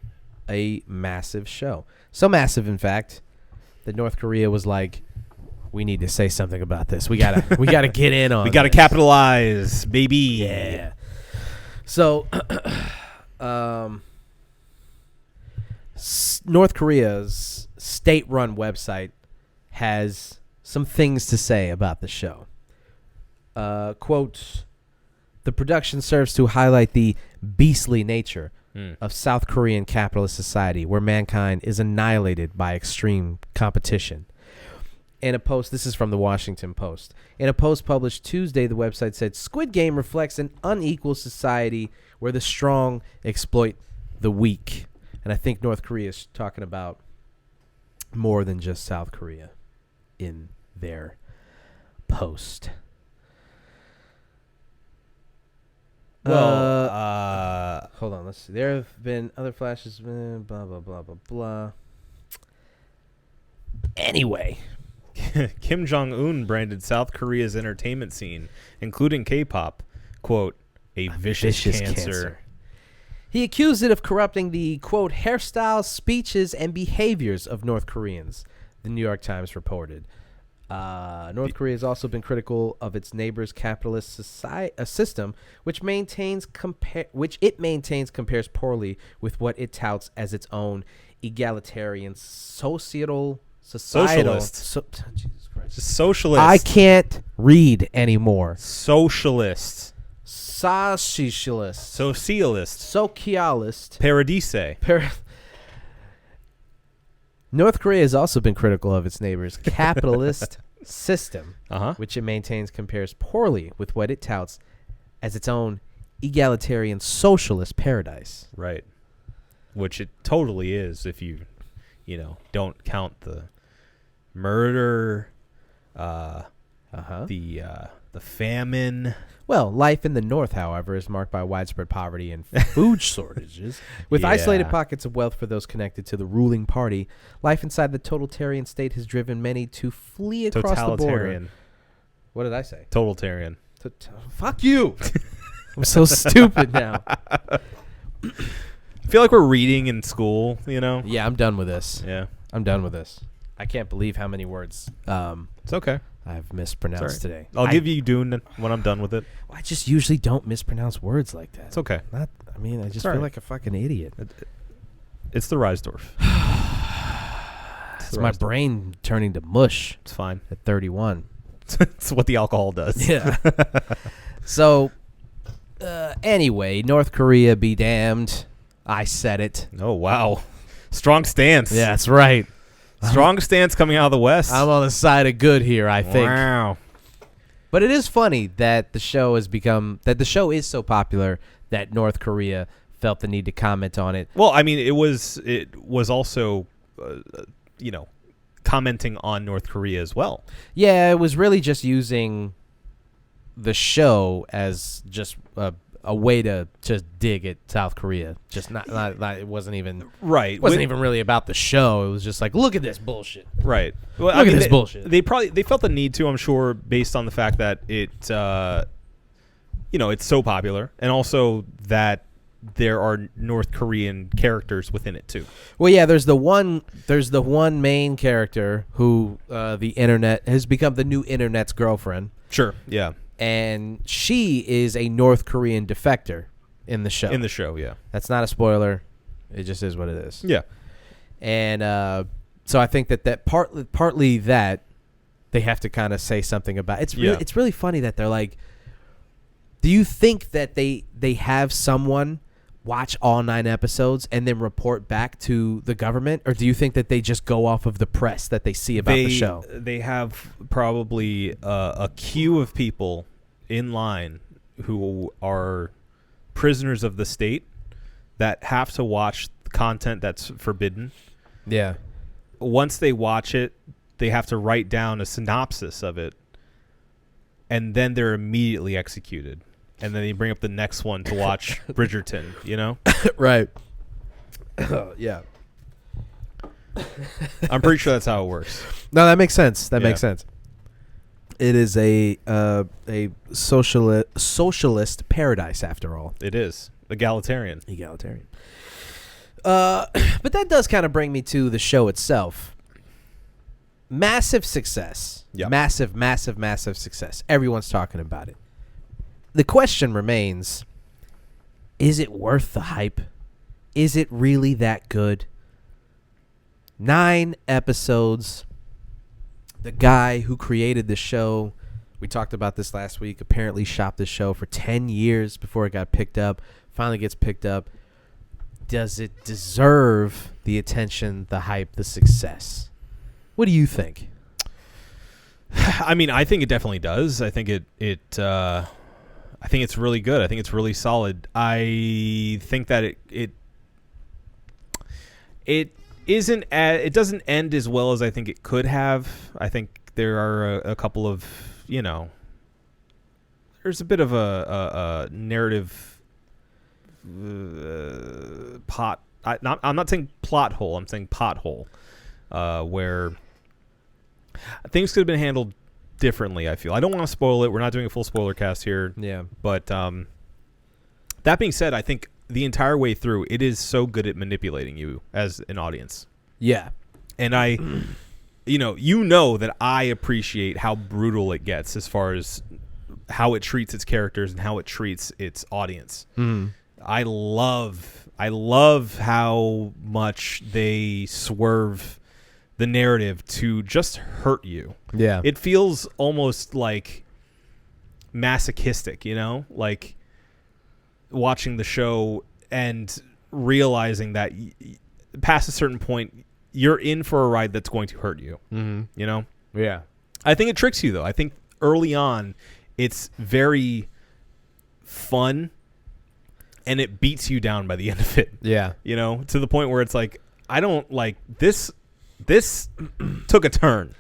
a massive show. So massive, in fact, that North Korea was like, we need to say something about this. We gotta get in on. We gotta capitalize, baby. Yeah. So, North Korea's state-run website has some things to say about the show. Quote, the production serves to highlight the beastly nature of South Korean capitalist society, where mankind is annihilated by extreme competition. In a post, this is from the Washington Post. In a post published Tuesday, the website said, Squid Game reflects an unequal society where the strong exploit the weak. And I think North Korea is talking about more than just South Korea in their post. Well, hold on, let's see. There have been other flashes, blah, blah, blah, blah, blah. Anyway. Kim Jong-un branded South Korea's entertainment scene, including K-pop, quote, a vicious cancer. He accused it of corrupting the, quote, hairstyles, speeches, and behaviors of North Koreans, the New York Times reported. North Korea has also been critical of its neighbor's capitalist system, which it maintains compares poorly with what it touts as its own egalitarian societal... Socialist. Jesus Christ. Socialist. I can't read anymore. Socialist. Socialist. Socialist. Socialist. Paradise. North Korea has also been critical of its neighbor's capitalist system, which it maintains compares poorly with what it touts as its own egalitarian socialist paradise. Right. Which it totally is if you don't count the murder, the famine. Well, life in the North, however, is marked by widespread poverty and food shortages. With isolated pockets of wealth for those connected to the ruling party, life inside the totalitarian state has driven many to flee across the border. What did I say? Totalitarian. Fuck you. I'm so stupid now. I feel like we're reading in school, Yeah, I'm done with this. Yeah. I'm done with this. I can't believe how many words it's okay. I've mispronounced today. I'll give you Dune when I'm done with it. I just usually don't mispronounce words like that. It's okay. I just feel like a fucking idiot. It's the Reissdorf. It's my brain turning to mush. It's fine. At 31. It's what the alcohol does. Yeah. So, anyway, North Korea be damned. I said it. Oh, wow. Strong stance. Yeah, that's right. Strong stance coming out of the West. I'm on the side of good here, I think. Wow. But it is funny that the show is so popular that North Korea felt the need to comment on it. Well, I mean, it was also, commenting on North Korea as well. Yeah, it was really just using the show as just a way to just dig at South Korea. Just not it wasn't even Right. It wasn't even really about the show. It was just like, look at this bullshit. Right. Well, Look at this bullshit. They felt the need to, I'm sure, based on the fact that it, it's so popular, and also that there are North Korean characters within it too. Well, yeah, there's the one main character who the internet has become the new internet's girlfriend. Sure. Yeah. And she is a North Korean defector in the show. In the show, yeah. That's not a spoiler. It just is what it is. Yeah. And so I think that partly that they have to kind of say something about. It's really funny that they're like, do you think that they have someone watch all 9 episodes and then report back to the government, or do you think that they just go off of the press that they see about the show? They have probably a queue of people in line who are prisoners of the state that have to watch content that's forbidden. Yeah. Once they watch it, they have to write down a synopsis of it, and then they're immediately executed. And then they bring up the next one to watch Bridgerton, you know? Right. Yeah. I'm pretty sure that's how it works. No, that makes sense. That makes sense. It is a socialist paradise, after all. It is. Egalitarian. But that does kind of bring me to the show itself. Massive success. Yep. Massive success. Everyone's talking about it. The question remains, is it worth the hype? Is it really that good? 9 episodes. The guy who created the show, we talked about this last week, apparently shopped the show for 10 years before it got picked up. Finally gets picked up. Does it deserve the attention, the hype, the success? What do you think? I mean, I think it definitely does. I think I think it's really good. I think it's really solid. I think that it doesn't end as well as I think it could have. I think there are a couple of, there's a bit of a narrative pot. I'm not saying plot hole. I'm saying pothole, where things could have been handled differently. I feel I don't want to spoil it. We're not doing a full spoiler cast here. Yeah. But that being said, I think the entire way through, it is so good at manipulating you as an audience. Yeah. And I, that I appreciate how brutal it gets as far as how it treats its characters and how it treats its audience. Mm. I love how much they swerve the narrative to just hurt you. Yeah. It feels almost like masochistic, like watching the show and realizing that past a certain point, you're in for a ride that's going to hurt you. Mm-hmm. Yeah. I think it tricks you, though. I think early on, it's very fun, and it beats you down by the end of it. Yeah. To the point where it's like, I don't like this. This took a turn.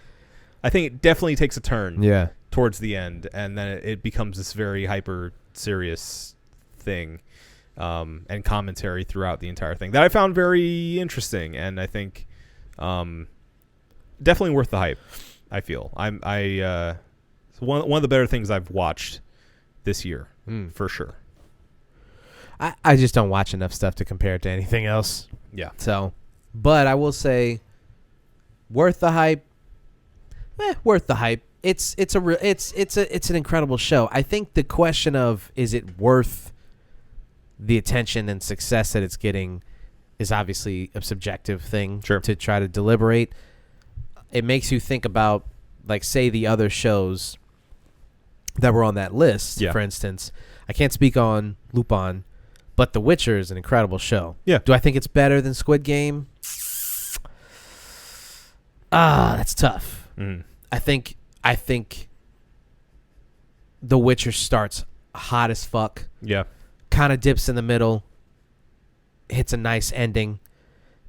I think it definitely takes a turn. Yeah. Towards the end, and then it becomes this very hyper serious thing, and commentary throughout the entire thing that I found very interesting, and I think definitely worth the hype. I feel it's one of the better things I've watched this year, for sure. I just don't watch enough stuff to compare it to anything else. Yeah. So, but I will say, worth the hype. Worth the hype. It's an incredible show. I think the question of is it worth the attention and success that it's getting is obviously a subjective thing. Sure. To try to deliberate. It makes you think about, like, say, the other shows that were on that list. Yeah. For instance, I can't speak on Lupin, but The Witcher is an incredible show. Yeah. Do I think it's better than Squid Game? That's tough. Mm. I think The Witcher starts hot as fuck. Yeah. Kind of dips in the middle. Hits a nice ending.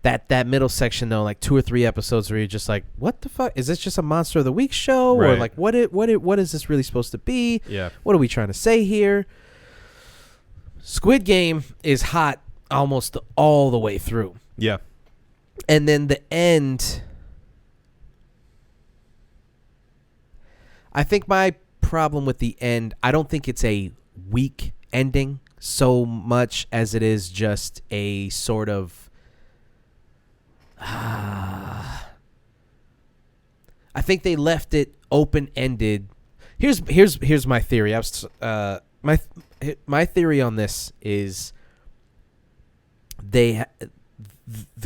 That middle section though, like 2 or 3 episodes where you're just like, what the fuck? Is this just a Monster of the Week show? Or Right. like what is this really supposed to be? Yeah. What are we trying to say here? Squid Game is hot almost all the way through. Yeah. And then the end, I think my problem with the end, I don't think it's a weak ending so much as it is just a sort of I think they left it open-ended. Here's my theory. My theory on this is the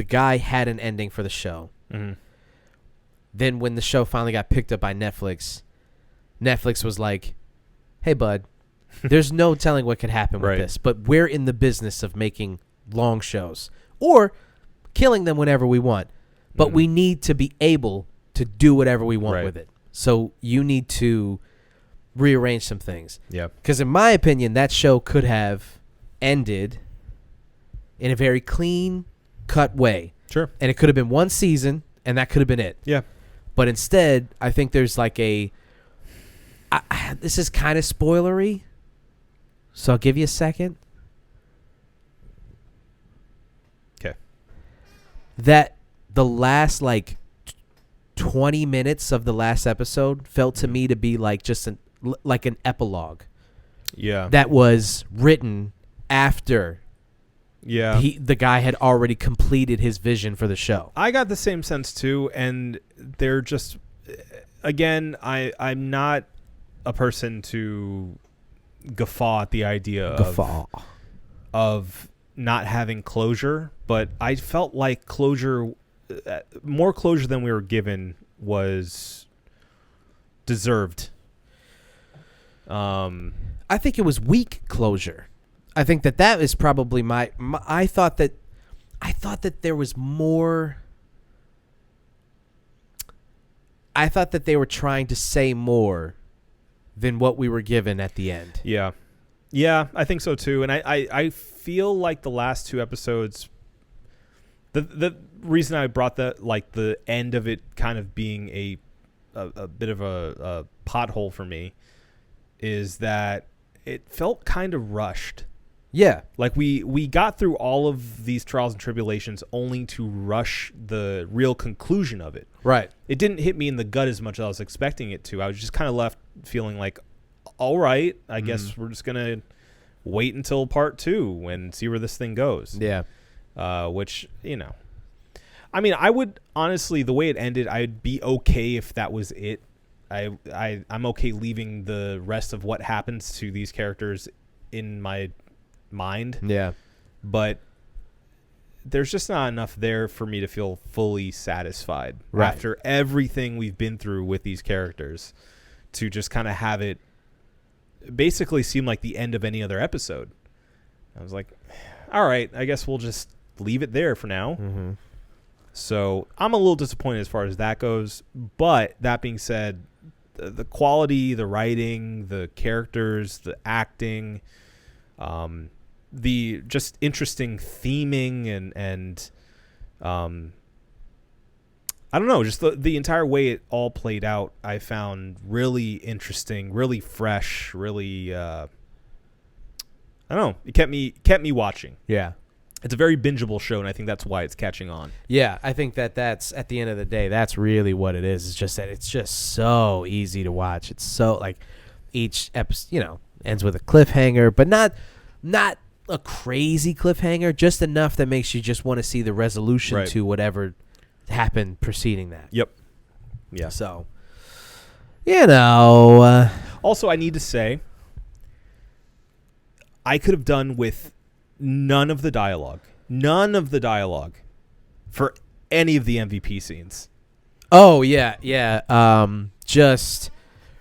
guy had an ending for the show. Mm-hmm. Then when the show finally got picked up by Netflix was like, "Hey, bud, there's no telling what could happen with Right. this, but we're in the business of making long shows or killing them whenever we want, but we need to be able to do whatever we want Right. with it. So you need to rearrange some things." Yeah. Because in my opinion, that show could have ended in a very clean cut way. Sure. And it could have been one season, and that could have been it. Yeah. But instead, I think there's like this is kind of spoilery, so I'll give you a second. Okay. That the last like 20 minutes of the last episode felt to me to be like just like an epilogue Yeah. that was written after Yeah. the guy had already completed his vision for the show. I got the same sense too, and they're just, again, I'm not a person to guffaw at the idea of not having closure, but I felt like more closure than we were given was deserved. I think it was weak closure. I think that is probably my I thought that there was more. I thought that they were trying to say more than what we were given at the end. Yeah. Yeah, I think so too. And I feel like the last 2 episodes, the reason I brought the end of it kind of being a bit of a pothole for me is that it felt kind of rushed. Yeah. Like we got through all of these trials and tribulations only to rush the real conclusion of it. Right. It didn't hit me in the gut as much as I was expecting it to. I was just kind of left feeling like, all right, I guess we're just going to wait until part 2 and see where this thing goes. Yeah. Which, I mean, I would honestly, the way it ended, I'd be okay if that was it. I'm okay leaving the rest of what happens to these characters in my mind. Yeah. But there's just not enough there for me to feel fully satisfied Right. after everything we've been through with these characters to just kind of have it basically seem like the end of any other episode. I was like, all right, I guess we'll just leave it there for now. Mm-hmm. So I'm a little disappointed as far as that goes. But that being said, the quality, the writing, the characters, the acting, the just interesting theming and I don't know, just the entire way it all played out, I found really interesting, really fresh, really I don't know, it kept me watching. Yeah. It's a very bingeable show, and I think that's why it's catching on. Yeah, I think that's at the end of the day, that's really what it is. It's just that it's just so easy to watch. It's so like each episode, ends with a cliffhanger, but not a crazy cliffhanger, just enough that makes you just want to see the resolution Right. to whatever happened preceding that. Yep. Yeah. So, Also, I need to say, I could have done with none of the dialogue for any of the MVP scenes. oh yeah. Just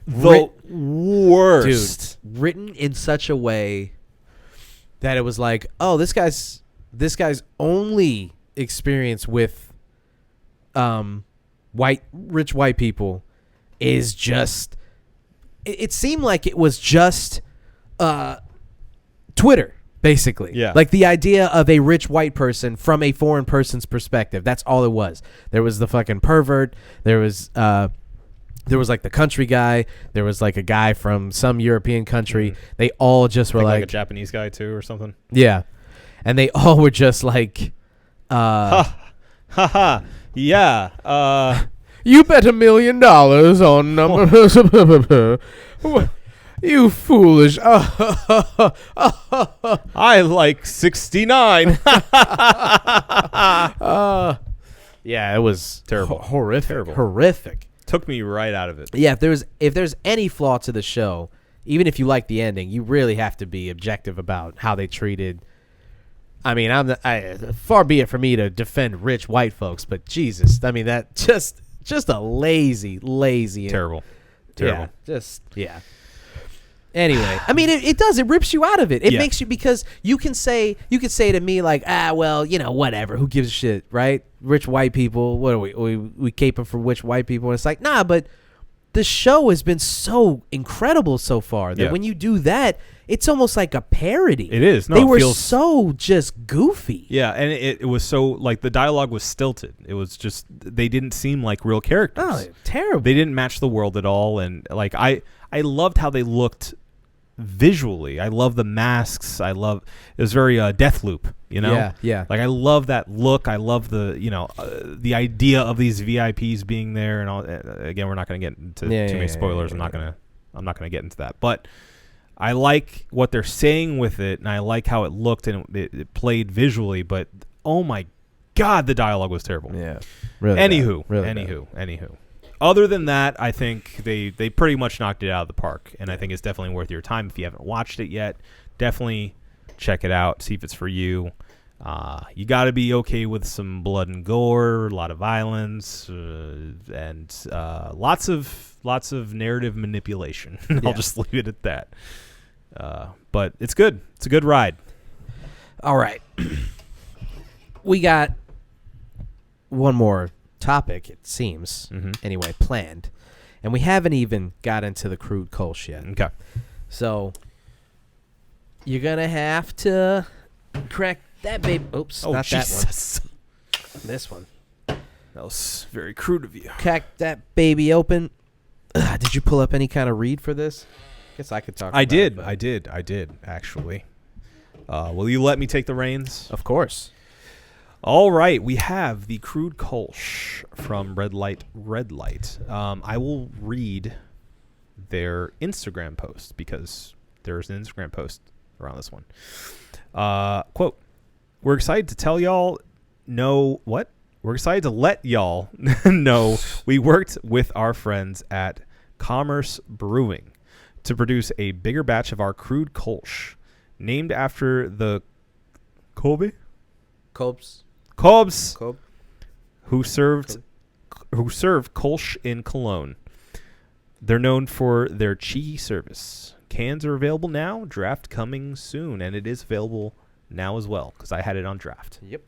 The worst. dude, written in such a way that it was like, oh, this guy's only experience with rich white people is just it seemed like it was just Twitter. basically. Yeah. Like the idea of a rich white person from a foreign person's perspective. That's all it was. There was the fucking pervert. There was like the country guy. There was like a guy from some European country. They all just were like a Japanese guy too or something. yeah. And they all were just like, Haha. Yeah. you bet $1 million on number. You foolish. I like 69. Yeah, it was Terrible. Horrific. Terrible. Horrific. Took me right out of it. Yeah, if there's any flaw to the show, even if you like the ending, you really have to be objective about how they treated. I mean, far be it for me to defend rich white folks, but Jesus, I mean that just a lazy. Terrible. Yeah. Anyway, I mean, it does. It rips you out of it. It makes you, because you can say to me like, well, whatever. Who gives a shit, right? Rich white people. What are we caping for rich white people? And it's like, nah, but the show has been so incredible so far that when you do that, it's almost like a parody. It is. No, they were so just goofy. Yeah, and it was so, like, the dialogue was stilted. It was just, they didn't seem like real characters. Oh, terrible. They didn't match the world at all, and like I loved how they looked visually. I love the masks. It was very Deathloop, Yeah. Like, I love that look. I love the the idea of these VIPs being there, and all. Again, we're not going to get into too many spoilers. I'm not going to get into that, but I like what they're saying with it, and I like how it looked and it played visually. But oh my God, the dialogue was terrible. Yeah. Really. Anywho. Other than that, I think they pretty much knocked it out of the park, and I think it's definitely worth your time. If you haven't watched it yet, definitely check it out, see if it's for you. You got to be okay with some blood and gore, a lot of violence, and lots of narrative manipulation. I'll just leave it at that. But it's good. It's a good ride. All right. We got one more topic, it seems, anyway, planned, and we haven't even got into the crude Kolsch yet. Okay, so you're gonna have to crack that baby. Oops, not Jesus. that one. This one. That was very crude of you. Crack that baby open. Did you pull up any kind of read for this? Guess I could talk. I did actually. Will you let me take the reins? Of course. All right, we have the crude Kolsch from Red Light. I will read their Instagram post because there's an Instagram post around this one. Quote, we're excited to tell y'all we're excited to let y'all know we worked with our friends at Commerce Brewing to produce a bigger batch of our crude Kolsch, named after the Cobs who served Kolsch in Cologne. They're known for their cheeky service. Cans are available now, draft coming soon, and it is available now as well because I had it on draft. Yep.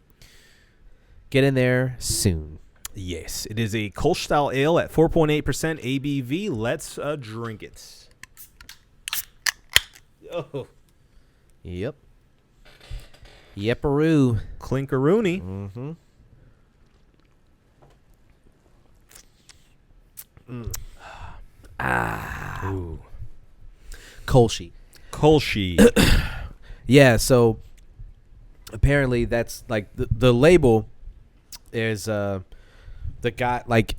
Get in there soon. Yes, it is a Kolsch style ale at 4.8% ABV. Let's drink it. Oh. Yep. Yepperoo. Clinkaroony. Mm-hmm. Ooh. Kolschy. Yeah, so apparently that's like the label is the guy, like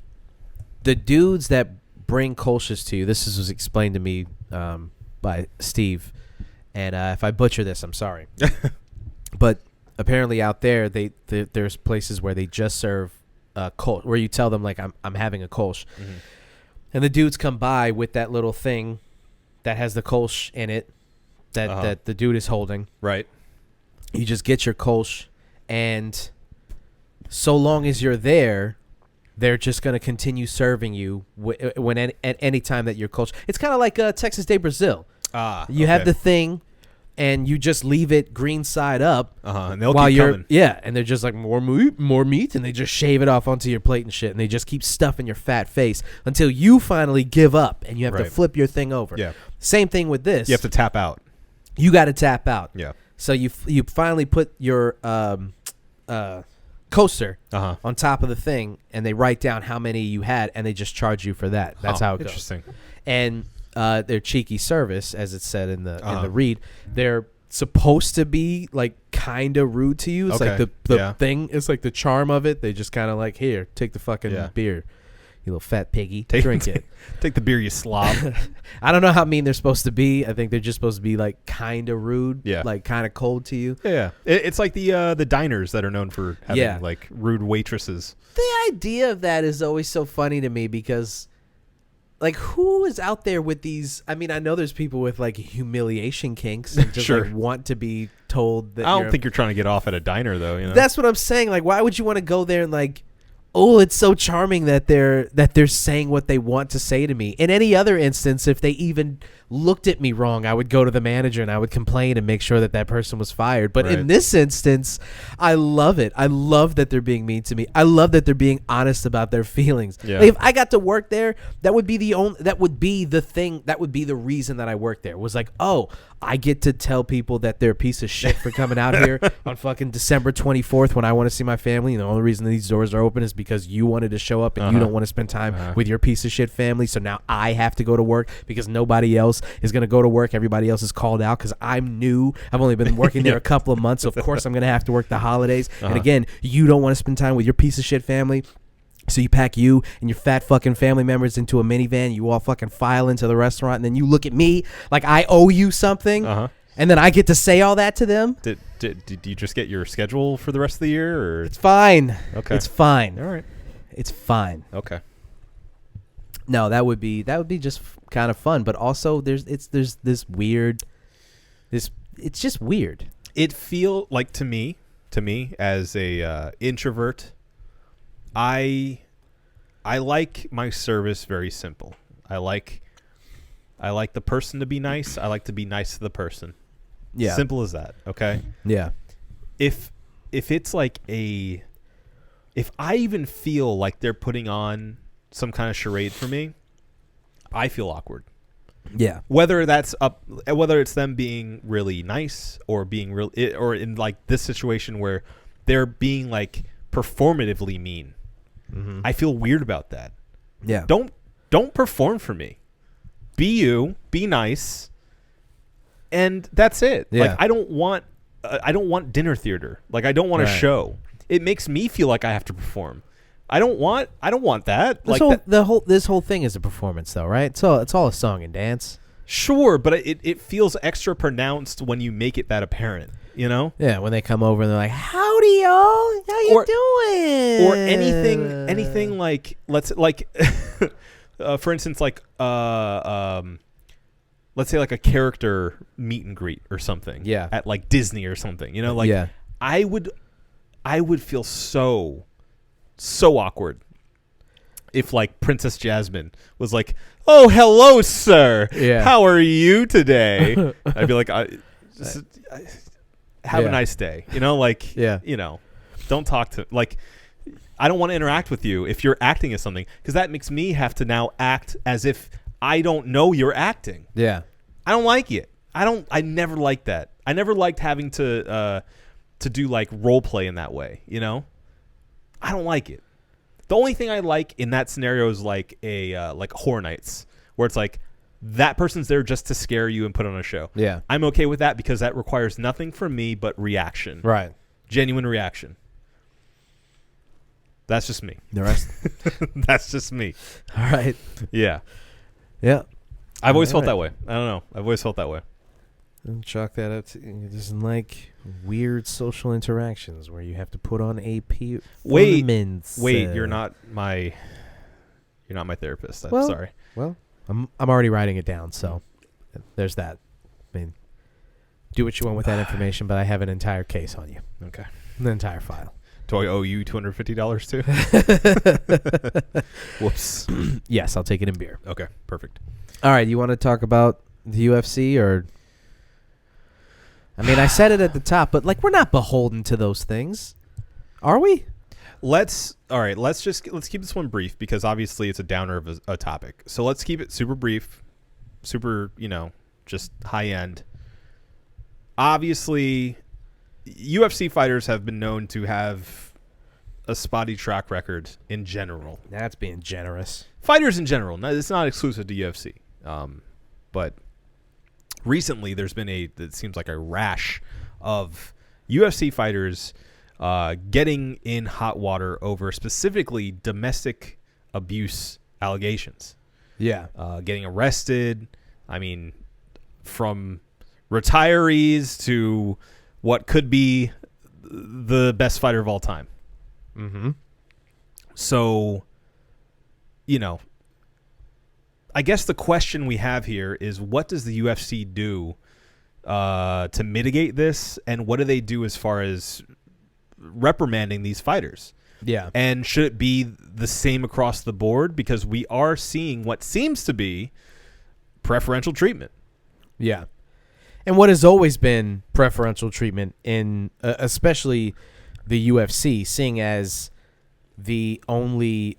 the dudes that bring Kolsch's to you. This was explained to me by Steve, and if I butcher this, I'm sorry. But apparently out there, there's places where they just serve Kolsch, where you tell them like I'm having a Kolsch, and the dudes come by with that little thing that has the Kolsch in it that the dude is holding. Right. You just get your Kolsch, and so long as you're there, they're just going to continue serving you at any time that you're Kolsch. It's kind of like Texas Day Brazil. You have the thing, and you just leave it green side up. And they'll keep coming. Yeah, and they're just like, more meat, and they just shave it off onto your plate and shit, and they just keep stuffing your fat face until you finally give up, and you have to flip your thing over. Yeah. Same thing with this. You have to tap out. You got to tap out. Yeah. So you finally put your coaster on top of the thing, and they write down how many you had, and they just charge you for that. That's how it goes. Interesting. And their cheeky service, as it said in the read, they're supposed to be like kind of rude to you. It's like the thing. It's like the charm of it. They just kind of like, here, take the fucking beer, you little fat piggy. Drink it. Take the beer, you slob. I don't know how mean they're supposed to be. I think they're just supposed to be like kind of rude, like kind of cold to you. Yeah. It's like the diners that are known for having like rude waitresses. The idea of that is always so funny to me because, like, who is out there with these? I mean, I know there's people with like humiliation kinks and just like want to be told that. I don't think you're trying to get off at a diner, though. You know? That's what I'm saying. Like, why would you want to go there and like, oh, it's so charming that they're saying what they want to say to me. In any other instance, if they even looked at me wrong, I would go to the manager and I would complain and make sure that person was fired. But in this instance, I love it. I love that they're being mean to me. I love that they're being honest about their feelings. Yeah. Like, if I got to work there, that would be the reason that I worked there. Was like, oh, I get to tell people that they're a piece of shit for coming out here on fucking December 24th when I want to see my family. And the only reason these doors are open is because you wanted to show up and you don't want to spend time with your piece of shit family. So now I have to go to work because nobody else is going to go to work. Everybody else is called out because I'm new. I've only been working there a couple of months. So of course I'm going to have to work the holidays. And again, you don't want to spend time with your piece of shit family. So you pack you and your fat fucking family members into a minivan. You all fucking file into the restaurant, and then you look at me like I owe you something, and then I get to say all that to them. Did you just get your schedule for the rest of the year? Or? It's fine. Okay. It's fine. All right. It's fine. Okay. No, that would be just kind of fun, but also there's this weird. It's just weird. It feel like to me as a introvert. I like my service very simple. I like the person to be nice. I like to be nice to the person. Yeah. Simple as that. Okay. Yeah. If it's like if I even feel like they're putting on some kind of charade for me, I feel awkward. Yeah. Whether it's them being really nice or being real, or in like this situation where they're being like performatively mean. Mm-hmm. I feel weird about that. Yeah. Don't perform for me. Be you. Be nice. And that's it. Yeah. Like I don't want dinner theater. Like I don't want a show. It makes me feel like I have to perform. I don't want that. This whole thing is a performance, though, right? So it's all a song and dance. Sure, but it feels extra pronounced when you make it that apparent. You know? Yeah, when they come over and they're like, "Howdy, y'all, how you doing?" Or anything like for instance, like let's say like a character meet and greet or something. Yeah. At like Disney or something. You know, like I would feel so awkward if like Princess Jasmine was like, "Oh, hello, sir. Yeah. How are you today?" I'd be like, have a nice day. You know, like, you know, don't talk to, like, I don't want to interact with you if you're acting as something, because that makes me have to now act as if I don't know you're acting. Yeah. I don't like it. I never liked that. I never liked having to do like role play in that way, you know? I don't like it. The only thing I like in that scenario is like like Horror Nights, where it's like, that person's there just to scare you and put on a show. Yeah. I'm okay with that because that requires nothing from me but reaction. Right. Genuine reaction. That's just me. The rest? That's just me. All right. Yeah. Yeah. I've always felt that way. I don't know. I've always felt that way. And chalk that up to just like weird social interactions where you have to put on a Wait, you're not my therapist. I'm sorry. Well, I'm already writing it down, so there's that. I mean, do what you want with that information, but I have an entire case on you. Okay. An entire file. Do I owe you $250 too? Whoops. Yes, I'll take it in beer. Okay, perfect. All right, you want to talk about the UFC or? I mean, I said it at the top, but like we're not beholden to those things, are we? Let's keep this one brief because obviously it's a downer of a topic. So let's keep it super brief, super, just high end. obviously, UFC fighters have been known to have a spotty track record in general. That's being generous. Fighters in general. It's not exclusive to UFC. But recently there's been it seems like a rash of UFC fighters getting in hot water over specifically domestic abuse allegations. Yeah. Getting arrested. I mean, from retirees to what could be the best fighter of all time. Mm-hmm. So, I guess the question we have here is, what does the UFC do to mitigate this, and what do they do as far as reprimanding these fighters? Yeah. And should it be the same across the board? Because we are seeing what seems to be preferential treatment. Yeah. And what has always been preferential treatment in especially the UFC, seeing as the only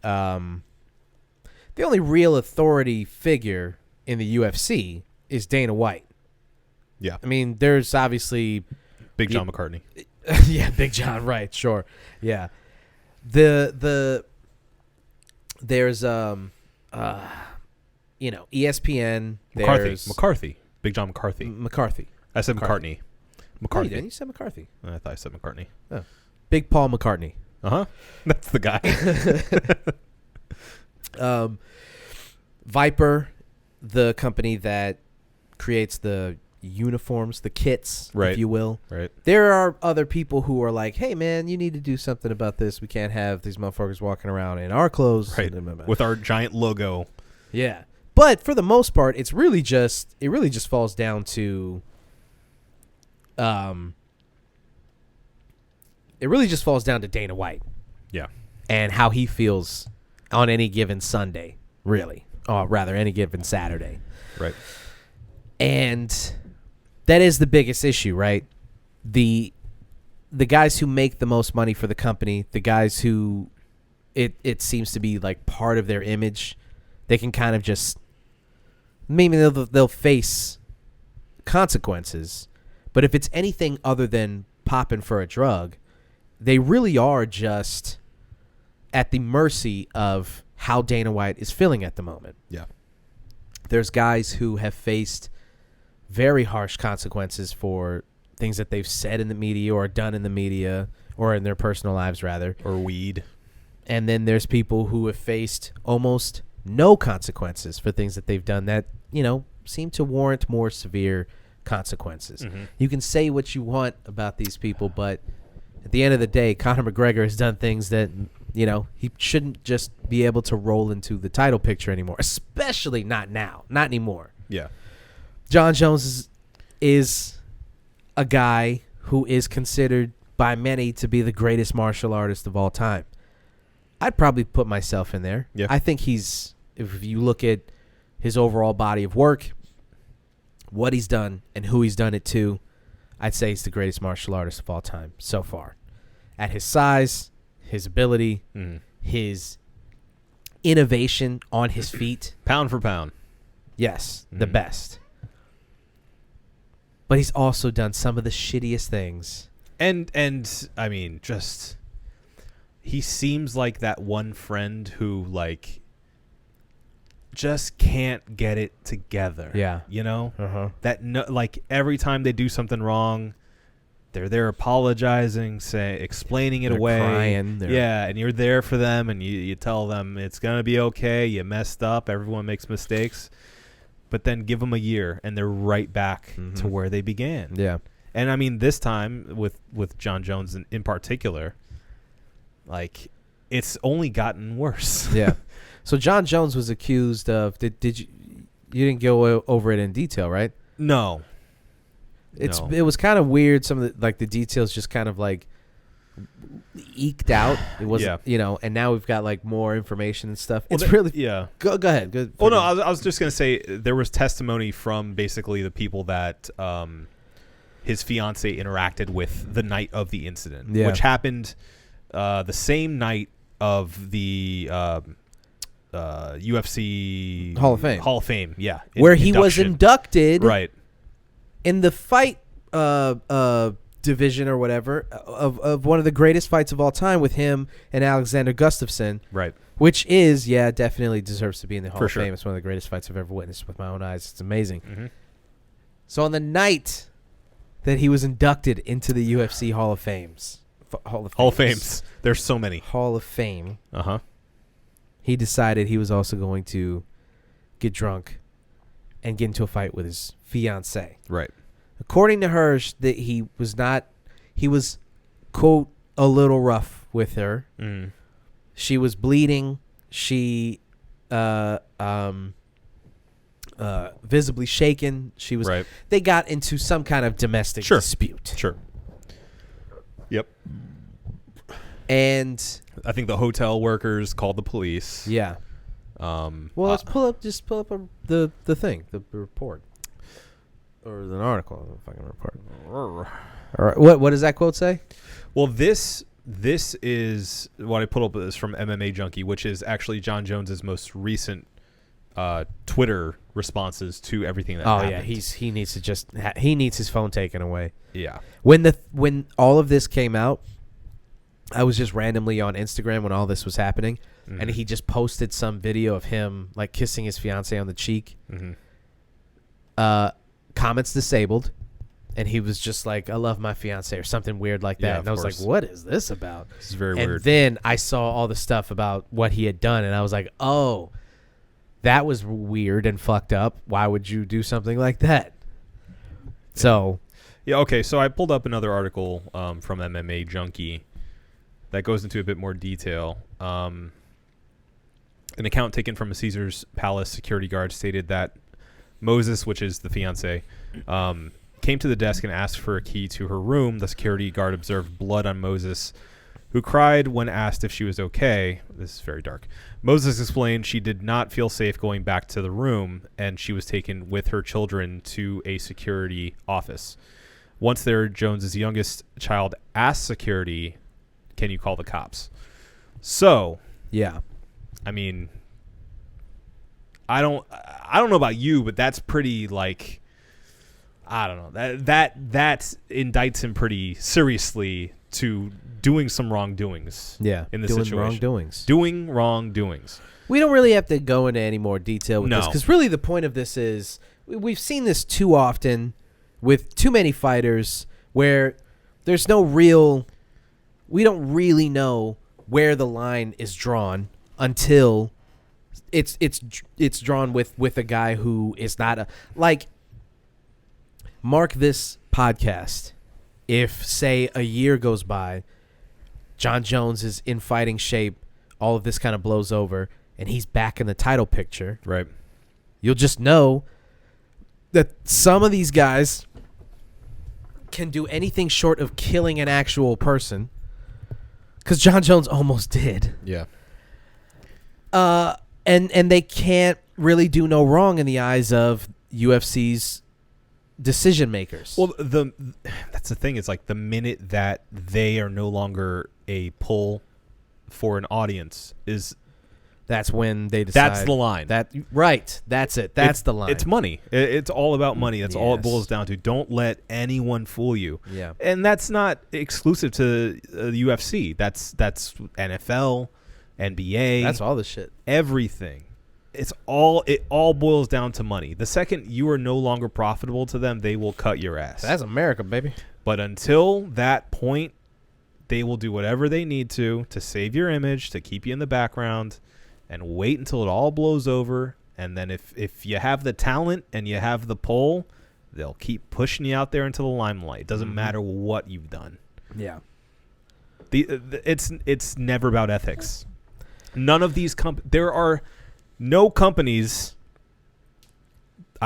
real authority figure in the UFC is Dana White. Yeah. I mean, there's obviously Big John McCartney. yeah, Big John, right, sure. Yeah. There's ESPN, there's McCarthy. Big John McCarthy. McCarthy. I said McCartney. No, McCarthy. you didn't. You said McCarthy. I thought I said McCartney. Oh. Big Paul McCartney. Uh-huh. That's the guy. Viper, the company that creates the uniforms, the kits, Right. if you will. Right. There are other people who are like, hey, man, you need to do something about this. We can't have these motherfuckers walking around in our clothes. Right. With our giant logo. Yeah. But for the most part, it really just falls down to Dana White. Yeah. And how he feels on any given Sunday, really. Or rather, any given Saturday. Right. And that is the biggest issue, right? The guys who make the most money for the company, the guys who it seems to be like part of their image, they can kind of just maybe they'll face consequences, but if it's anything other than popping for a drug, they really are just at the mercy of how Dana White is feeling at the moment. Yeah. There's guys who have faced very harsh consequences for things that they've said in the media or done in the media or in their personal lives, rather. Or weed. And then there's people who have faced almost no consequences for things that they've done that, seem to warrant more severe consequences. Mm-hmm. You can say what you want about these people, but at the end of the day, Conor McGregor has done things that, he shouldn't just be able to roll into the title picture anymore, especially not now, not anymore. Yeah. John Jones is a guy who is considered by many to be the greatest martial artist of all time. I'd probably put myself in there. Yeah. I think if you look at his overall body of work, what he's done and who he's done it to, I'd say he's the greatest martial artist of all time so far. At his size, his ability, his innovation on his feet. Pound for pound. Yes, the best. But he's also done some of the shittiest things. And I mean, just he seems like that one friend who just can't get it together. Yeah. Uh-huh. That every time they do something wrong, they're there apologizing, explaining it They're away. crying. Yeah, and you're there for them, and you tell them it's gonna be okay. You messed up. Everyone makes mistakes, but then give them a year, and they're right back to where they began. Yeah. And I mean, this time with John Jones in particular, it's only gotten worse. Yeah. So John Jones was accused of. Did you didn't go over it in detail, right? No. It was kind of weird. Some of the the details just kind of eked out. It wasn't, and now we've got more information and stuff. It's really Go ahead. Go. Oh no, I was just gonna say there was testimony from basically the people that his fiance interacted with the night of the incident, which happened the same night of the UFC Hall of Fame. Hall of Fame, yeah, where he was inducted, right, in the fight division or whatever of one of the greatest fights of all time with him and Alexander Gustafsson. Right. Which is, definitely deserves to be in the Hall of sure. Fame. It's one of the greatest fights I've ever witnessed with my own eyes. It's amazing. Mm-hmm. So on the night that he was inducted into the UFC Hall of Fames. Hall of Fames. There's so many. Hall of Fame. Uh-huh. He decided he was also going to get drunk and get into a fight with his fiancée. Right. According to her, that he was, quote, a little rough with her. Mm. She was bleeding. She, visibly shaken. She was. Right. They got into some kind of domestic dispute. Sure. Yep. And I think the hotel workers called the police. yeah. Well, let's pull up the thing, the report, or an article, the fucking report. All right. What does that quote say? Well, this is what I pulled up is from MMA Junkie, which is actually John Jones's most recent Twitter responses to everything that happened. Yeah, he needs to he needs his phone taken away. Yeah. When all of this came out, I was just randomly on Instagram when all this was happening, and he just posted some video of him like kissing his fiancée on the cheek. Mm-hmm. Comments disabled, and he was just like, "I love my fiancée" or something weird like that. Yeah, and I was like, "What is this about?" This is very weird. And then I saw all the stuff about what he had done, and I was like, "Oh, that was weird and fucked up. Why would you do something like that?" So, yeah, okay. So I pulled up another article from MMA Junkie that goes into a bit more detail. An account taken from a Caesar's Palace security guard stated that Moses, which is the fiancé, came to the desk and asked for a key to her room. The security guard observed blood on Moses, who cried when asked if she was okay. This is very dark. Moses explained she did not feel safe going back to the room, and she was taken with her children to a security office. Once there, Jones's youngest child asked security, "Can you call the cops?" So, yeah. I mean, I don't know about you, but that's pretty like, I don't know, that indicts him pretty seriously to doing some wrongdoings. Yeah, in the situation. Doing wrongdoings. We don't really have to go into any more detail with this, because really the point of this is we've seen this too often with too many fighters where there's no real. We don't really know where the line is drawn until it's drawn with a guy who is not a like. Mark this podcast. If, say, a year goes by, John Jones is in fighting shape, all of this kind of blows over, and he's back in the title picture. Right. You'll just know that some of these guys can do anything short of killing an actual person, because John Jones almost did. Yeah. And they can't really do no wrong in the eyes of UFC's decision makers. Well, that's the thing. It's like the minute that they are no longer a pull for an audience that's when they decide. That's the line. That's it. That's the line. It's money. It's all about money. That's all it boils down to. Don't let anyone fool you. Yeah. And that's not exclusive to the UFC. That's NFL, NBA. That's all the shit. Everything. It all boils down to money. The second you are no longer profitable to them, they will cut your ass. That's America, baby. But until that point, they will do whatever they need to save your image, to keep you in the background, and wait until it all blows over. And then if you have the talent and you have the pull, they'll keep pushing you out there into the limelight. It doesn't matter what you've done. Yeah. It's never about ethics. None of these there are no companies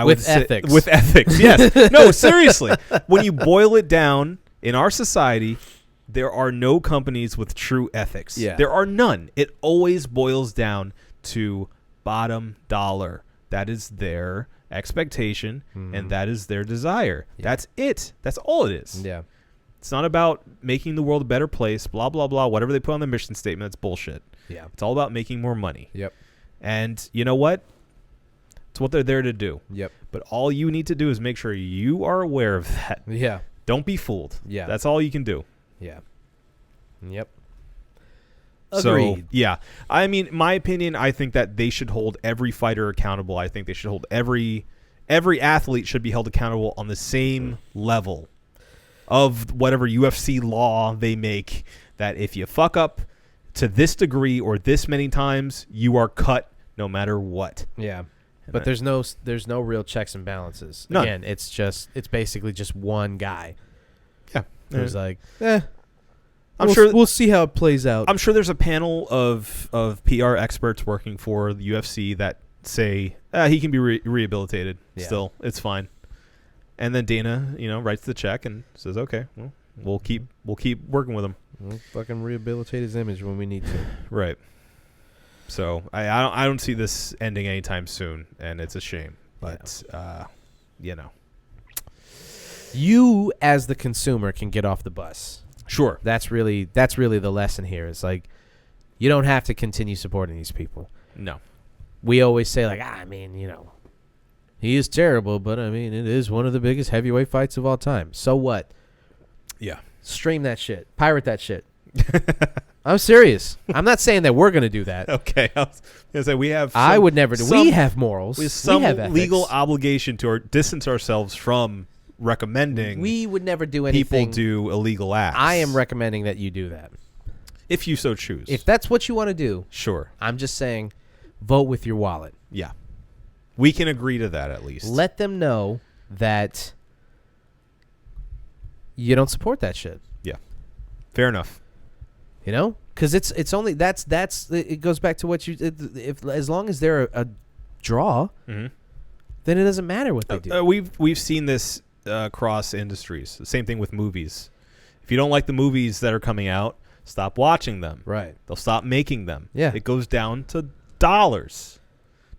with ethics. With ethics, yes. No, seriously. When you boil it down, in our society, there are no companies with true ethics. Yeah. There are none. It always boils down to bottom dollar. That is their expectation, and that is their desire. Yeah. That's it. That's all it is. Yeah. It's not about making the world a better place, blah, blah, blah. Whatever they put on the mission statement, that's bullshit. Yeah. It's all about making more money. Yep. And you know what? It's what they're there to do. Yep. But all you need to do is make sure you are aware of that. Yeah. Don't be fooled. Yeah. That's all you can do. Yeah. Yep. So, Agreed. yeah. I mean, my opinion, I think that they should hold every fighter accountable. I think they should hold every athlete should be held accountable on the same level of whatever UFC law they make, that if you fuck up to this degree or this many times, you are cut no matter what. Yeah. But there's no real checks and balances. None. Again, it's basically just one guy. Yeah. Who's like, I'm sure we'll see how it plays out. I'm sure there's a panel of PR experts working for the UFC that say he can be rehabilitated. Yeah. Still, it's fine. And then Dana, writes the check and says, "Okay, well, we'll keep working with him." We'll fucking rehabilitate his image when we need to. Right. So I don't see this ending anytime soon, and it's a shame. But you as the consumer can get off the bus. Sure. That's really the lesson here. It's like you don't have to continue supporting these people. No. We always say like, he is terrible, but it is one of the biggest heavyweight fights of all time. So what? Yeah. Stream that shit. Pirate that shit. I'm serious. I'm not saying that we're going to do that. Okay. I was going to say we have I would never do. We have morals. We have some have ethics. legal obligation to distance ourselves from recommending we would never do anything. people do illegal acts. I am recommending that you do that. If you so choose. If that's what you want to do, sure. I'm just saying vote with your wallet. Yeah. We can agree to that at least. Let them know that you don't support that shit. Yeah. Fair enough. Because it's only that's it goes back to what you if as long as they're a draw, then it doesn't matter what they do. We've seen this across industries. The same thing with movies. If you don't like the movies that are coming out, stop watching them. Right. They'll stop making them. Yeah. It goes down to dollars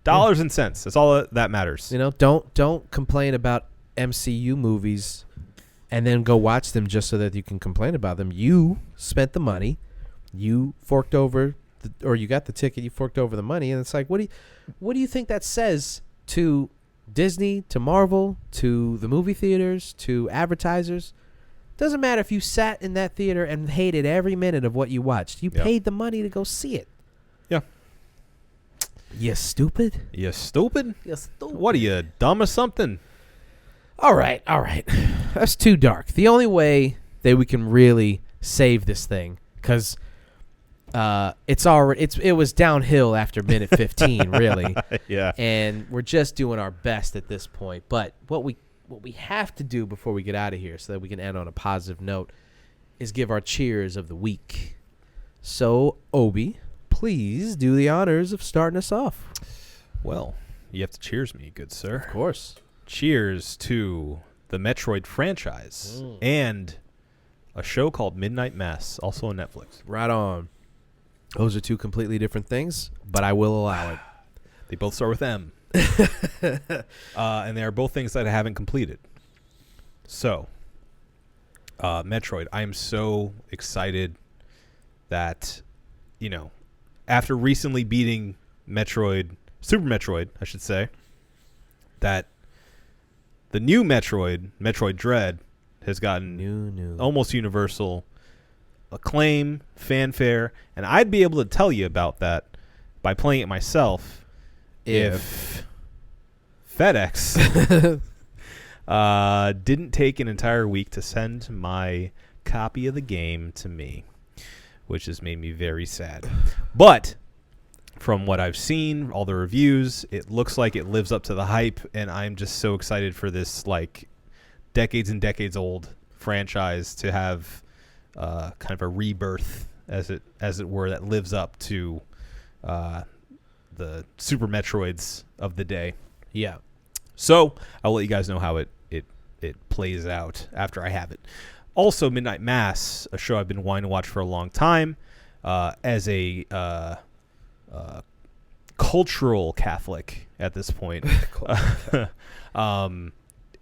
and cents. That's all that matters. Don't complain about MCU movies and then go watch them just so that you can complain about them. You spent the money. You forked over, or you got the ticket. You forked over the money, and it's like, what do you think that says to Disney, to Marvel, to the movie theaters, to advertisers? Doesn't matter if you sat in that theater and hated every minute of what you watched. You paid the money to go see it. Yeah. You stupid. You stupid? You stupid. What are you, dumb or something? All right. That's too dark. The only way that we can really save this thing, because it was downhill after minute 15, really. Yeah. And we're just doing our best at this point. But what we have to do before we get out of here, so that we can end on a positive note, is give our cheers of the week. So, Obi, please do the honors of starting us off. Well, you have to cheers me, good sir. Of course. Cheers to the Metroid franchise and a show called Midnight Mass, also on Netflix. Right on. Those are two completely different things, but I will allow it. They both start with M. And they are both things that I haven't completed. So, Metroid, I am so excited that, after recently beating Super Metroid, I should say, that the new Metroid Dread, has gotten new almost universal acclaim, fanfare, and I'd be able to tell you about that by playing it myself if FedEx didn't take an entire week to send my copy of the game to me, which has made me very sad. But from what I've seen, all the reviews, it looks like it lives up to the hype, and I'm just so excited for this decades and decades old franchise to have kind of a rebirth, as it were, that lives up to the Super Metroids of the day. Yeah. So I'll let you guys know how it plays out after I have it. Also, Midnight Mass, a show I've been wanting to watch for a long time, as a cultural Catholic at this point.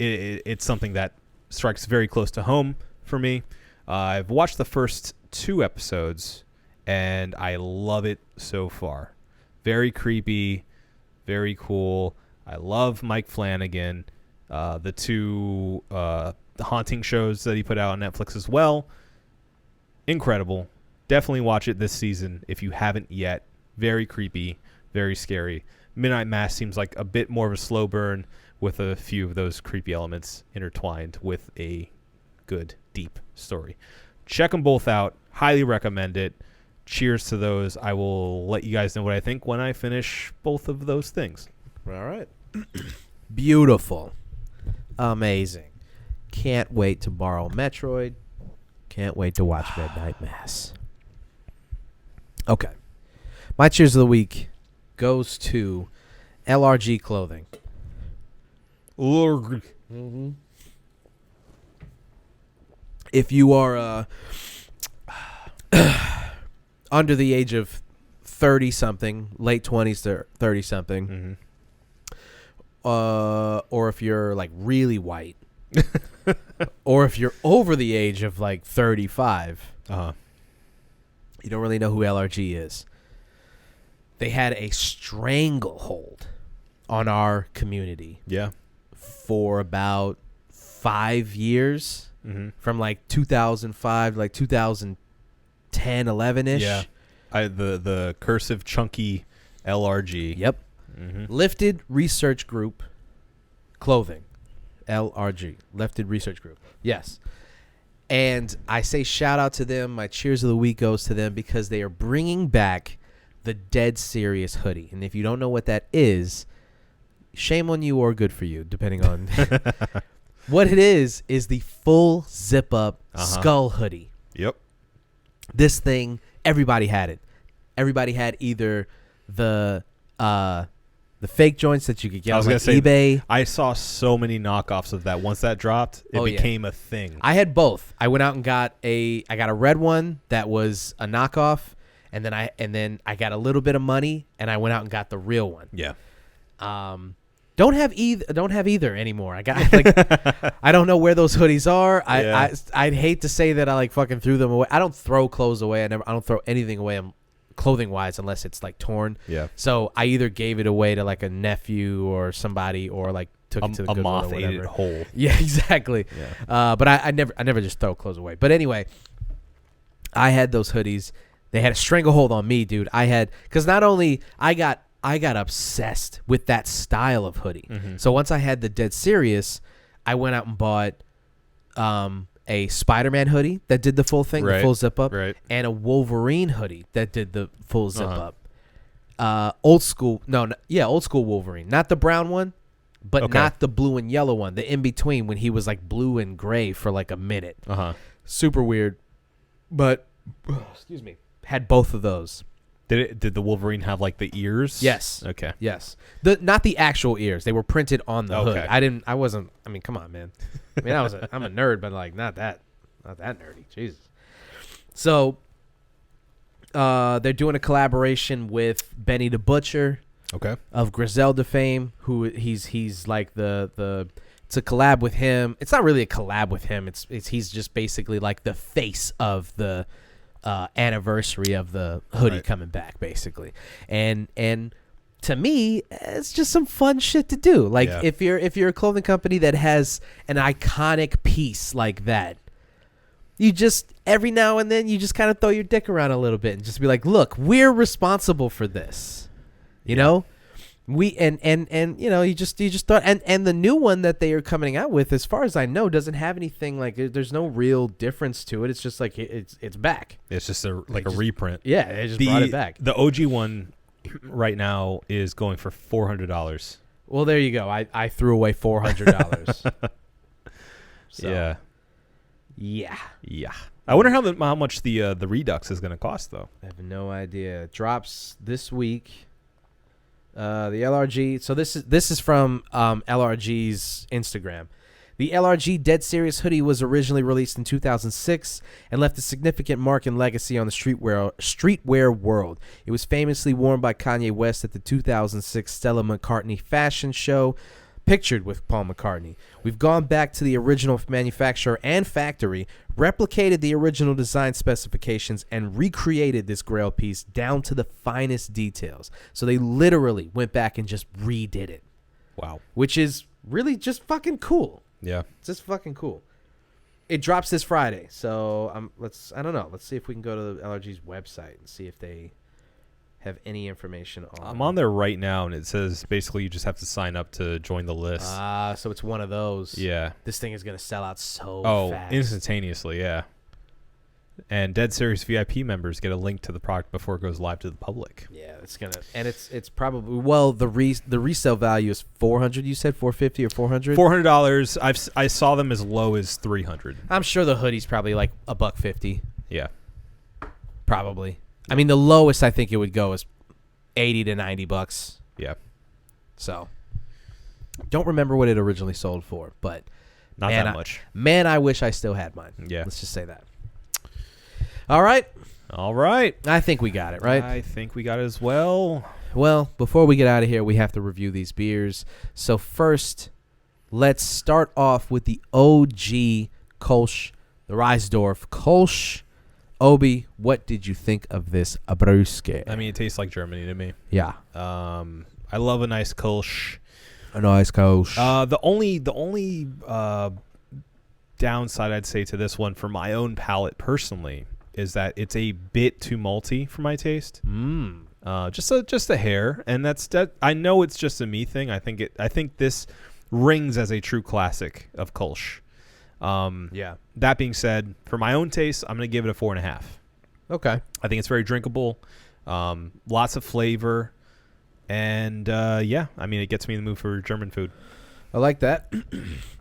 It's something that strikes very close to home for me. I've watched the first 2 episodes, and I love it so far. Very creepy, very cool. I love Mike Flanagan. The 2 haunting shows that he put out on Netflix as well. Incredible. Definitely watch it this season if you haven't yet. Very creepy, very scary. Midnight Mass seems like a bit more of a slow burn with a few of those creepy elements intertwined with a good, deep story. Check them both out. Highly recommend it. Cheers to those. I will let you guys know what I think when I finish both of those things. All right. Beautiful. Amazing. Can't wait to borrow Metroid. Can't wait to watch Midnight Mass. Okay. My cheers of the week goes to LRG Clothing. Mm-hmm. If you are under the age of 30-something, late 20s to 30-something, or if you're like really white, or if you're over the age of like 35, you don't really know who LRG is. They had a stranglehold on our community. Yeah. For about 5 years, from like 2005 like 2010, 11-ish. Yeah. The cursive chunky LRG. Yep. Lifted Research Group Clothing. LRG. Lifted Research Group. Yes. And I say shout out to them. My cheers of the week goes to them because they are bringing back the Dead Serious hoodie. And if you don't know what that is, shame on you or good for you, depending on what it is the full zip up skull hoodie. Yep. This thing, everybody had it. Everybody had either the fake joints that you could get on like eBay. I saw so many knockoffs of that. Once that dropped, it became a thing. I had both. I went out and got a red one that was a knockoff, and then I got a little bit of money and I went out and got the real one. Yeah. Don't have either anymore. I got like I don't know where those hoodies are. I'd hate to say that I like fucking threw them away. I don't throw clothes away. I don't throw anything away clothing wise unless it's like torn. Yeah. So I either gave it away to like a nephew or somebody, or like took it to the Goodwill moth or ate whatever. it whole. Yeah, exactly. Yeah. But I never just throw clothes away. But anyway, I had those hoodies. They had a stranglehold on me, dude. Because not only I got obsessed with that style of hoodie. So once I had the Dead Serious, I went out and bought a Spider-Man hoodie that did the full thing, the full zip up, and a Wolverine hoodie that did the full zip up. Old school Wolverine, not the brown one, but not the blue and yellow one, the in between when he was like blue and gray for like a minute. Super weird, but excuse me, had both of those. Did the Wolverine have like the ears? Yes. Okay. Yes. Not the actual ears. They were printed on the hood. I mean, come on, man. I mean, I'm a nerd, but like not that nerdy. Jesus. So, they're doing a collaboration with Benny the Butcher. Okay. Of Griselda fame, who he's like the it's a collab with him. It's not really a collab with him. He's just basically like the face of the anniversary of the hoodie coming back, basically. And to me, it's just some fun shit to do. Like if you're a clothing company that has an iconic piece like that, you just every now and then you just kind of throw your dick around a little bit and just be like, look, we're responsible for this. You know? We and you know, you just thought and the new one that they are coming out with, as far as I know, doesn't have anything like there's no real difference to it. It's just like it's back. It's just a reprint. Yeah, they just brought it back. The OG one right now is going for $400. Well, there you go. I threw away $400. So, yeah. I wonder how much the Redux is going to cost though. I have no idea. It drops this week. The LRG. So this is from LRG's Instagram. The LRG Dead Serious hoodie was originally released in 2006 and left a significant mark and legacy on the streetwear world. It was famously worn by Kanye West at the 2006 Stella McCartney fashion show, pictured with Paul McCartney. We've gone back to the original manufacturer and factory, replicated the original design specifications, and recreated this grail piece down to the finest details. So they literally went back and just redid it. Wow. Which is really just fucking cool. Yeah. It's just fucking cool. It drops this Friday, so I don't know. Let's see if we can go to the LRG's website and see if they have any information on. I'm on there right now, and it says basically you just have to sign up to join the list. So it's one of those. Yeah. This thing is gonna sell out so fast. Instantaneously, yeah. And Dead Series VIP members get a link to the product before it goes live to the public. Yeah, it's gonna, and it's probably the resale value is $400. You said $450 or $400. $400. I saw them as low as $300. I'm sure the hoodie's probably like $150. Yeah, probably. I mean, the lowest I think it would go is $80 to $90. Yeah. So, don't remember what it originally sold for, but not that much. Man, I wish I still had mine. Yeah. Let's just say that. All right. I think we got it, right? I think we got it as well. Well, before we get out of here, we have to review these beers. So first, let's start off with the OG Kolsch, the Reissdorf Kolsch. Obi, what did you think of this brewski? I mean, it tastes like Germany to me. Yeah. I love a nice Kolsch. A nice Kolsch. The only downside I'd say to this one for my own palate personally is that it's a bit too malty for my taste. Just a hair, and that. I know it's just a me thing. I think this rings as a true classic of Kolsch. Yeah. That being said, for my own taste, I'm gonna give it a 4.5. Okay. I think it's very drinkable, lots of flavor, and yeah, I mean, it gets me in the mood for German food. I like that.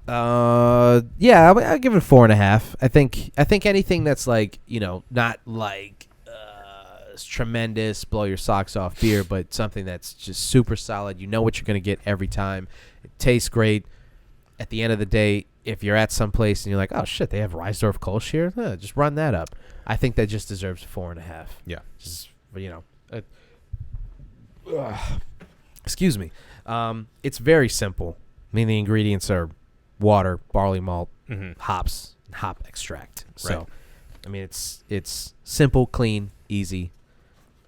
Yeah, I'll give it a 4.5. I think anything that's like, not like tremendous, blow your socks off beer, but something that's just super solid. You know what you're gonna get every time. It tastes great. At the end of the day, if you're at some place and you're like, oh shit, they have Reissdorf Kolsch here, just run that up. I think that just deserves 4.5. Yeah. Just, excuse me. It's very simple. I mean, the ingredients are water, barley malt, hops, and hop extract. So, right. I mean, it's simple, clean, easy.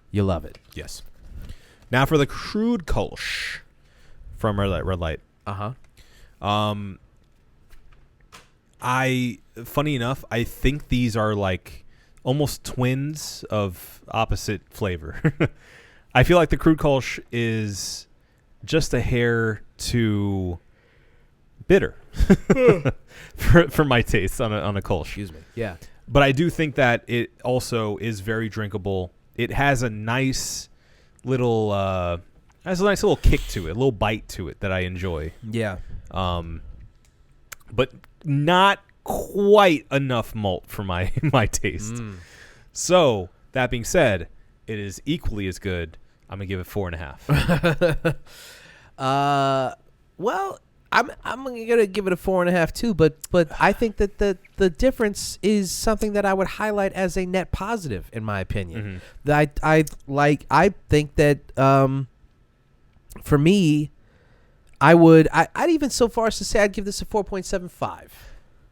You love it. Yes. Now for the crude Kolsch from Red Light. Uh-huh. Funny enough, I think these are like almost twins of opposite flavor. I feel like the crude Kolsch is just a hair too bitter for my taste on a Kolsch. Excuse me. Yeah. But I do think that it also is very drinkable. It has a nice little kick to it, a little bite to it that I enjoy. Yeah. But not quite enough malt for my taste. So that being said, it is equally as good. I'm gonna give it 4.5. Well, I'm gonna give it a 4.5 too. But I think that the difference is something that I would highlight as a net positive, in my opinion. That I think that for me, I'd even so far as to say I'd give this a 4.75.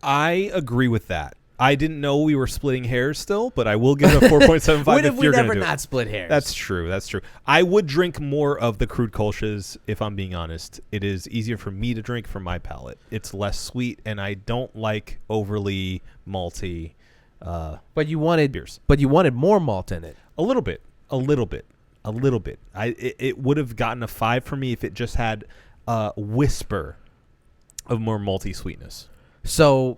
I agree with that. I didn't know we were splitting hairs still, but I will give it a 4.75 if you're going to do it. We never not split hairs. That's true. I would drink more of the crude Kolsches, if I'm being honest. It is easier for me to drink for my palate. It's less sweet, and I don't like overly malty but you wanted beers. But you wanted more malt in it. A little bit. It would have gotten a 5 for me if it just had a whisper of more malty sweetness. So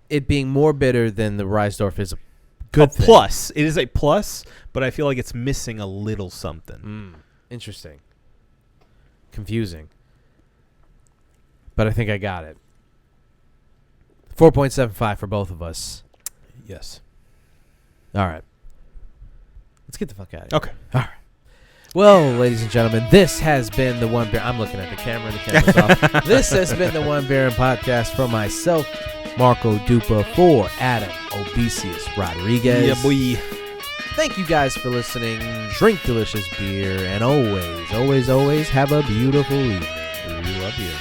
it being more bitter than the Reissdorf is a good thing. Plus. It is a plus, but I feel like it's missing a little something. Interesting. Confusing. But I think I got it. 4.75 for both of us. Yes. All right. Let's get the fuck out of here. Okay. All right. Well, ladies and gentlemen, this has been the One Beer. I'm looking at the camera. The camera's off. This has been the One Beer and Podcast for myself, Marco Dupa, for Adam Obesius Rodriguez. Yeah, boy. Thank you guys for listening. Drink delicious beer, and always, always, always have a beautiful evening. We love you.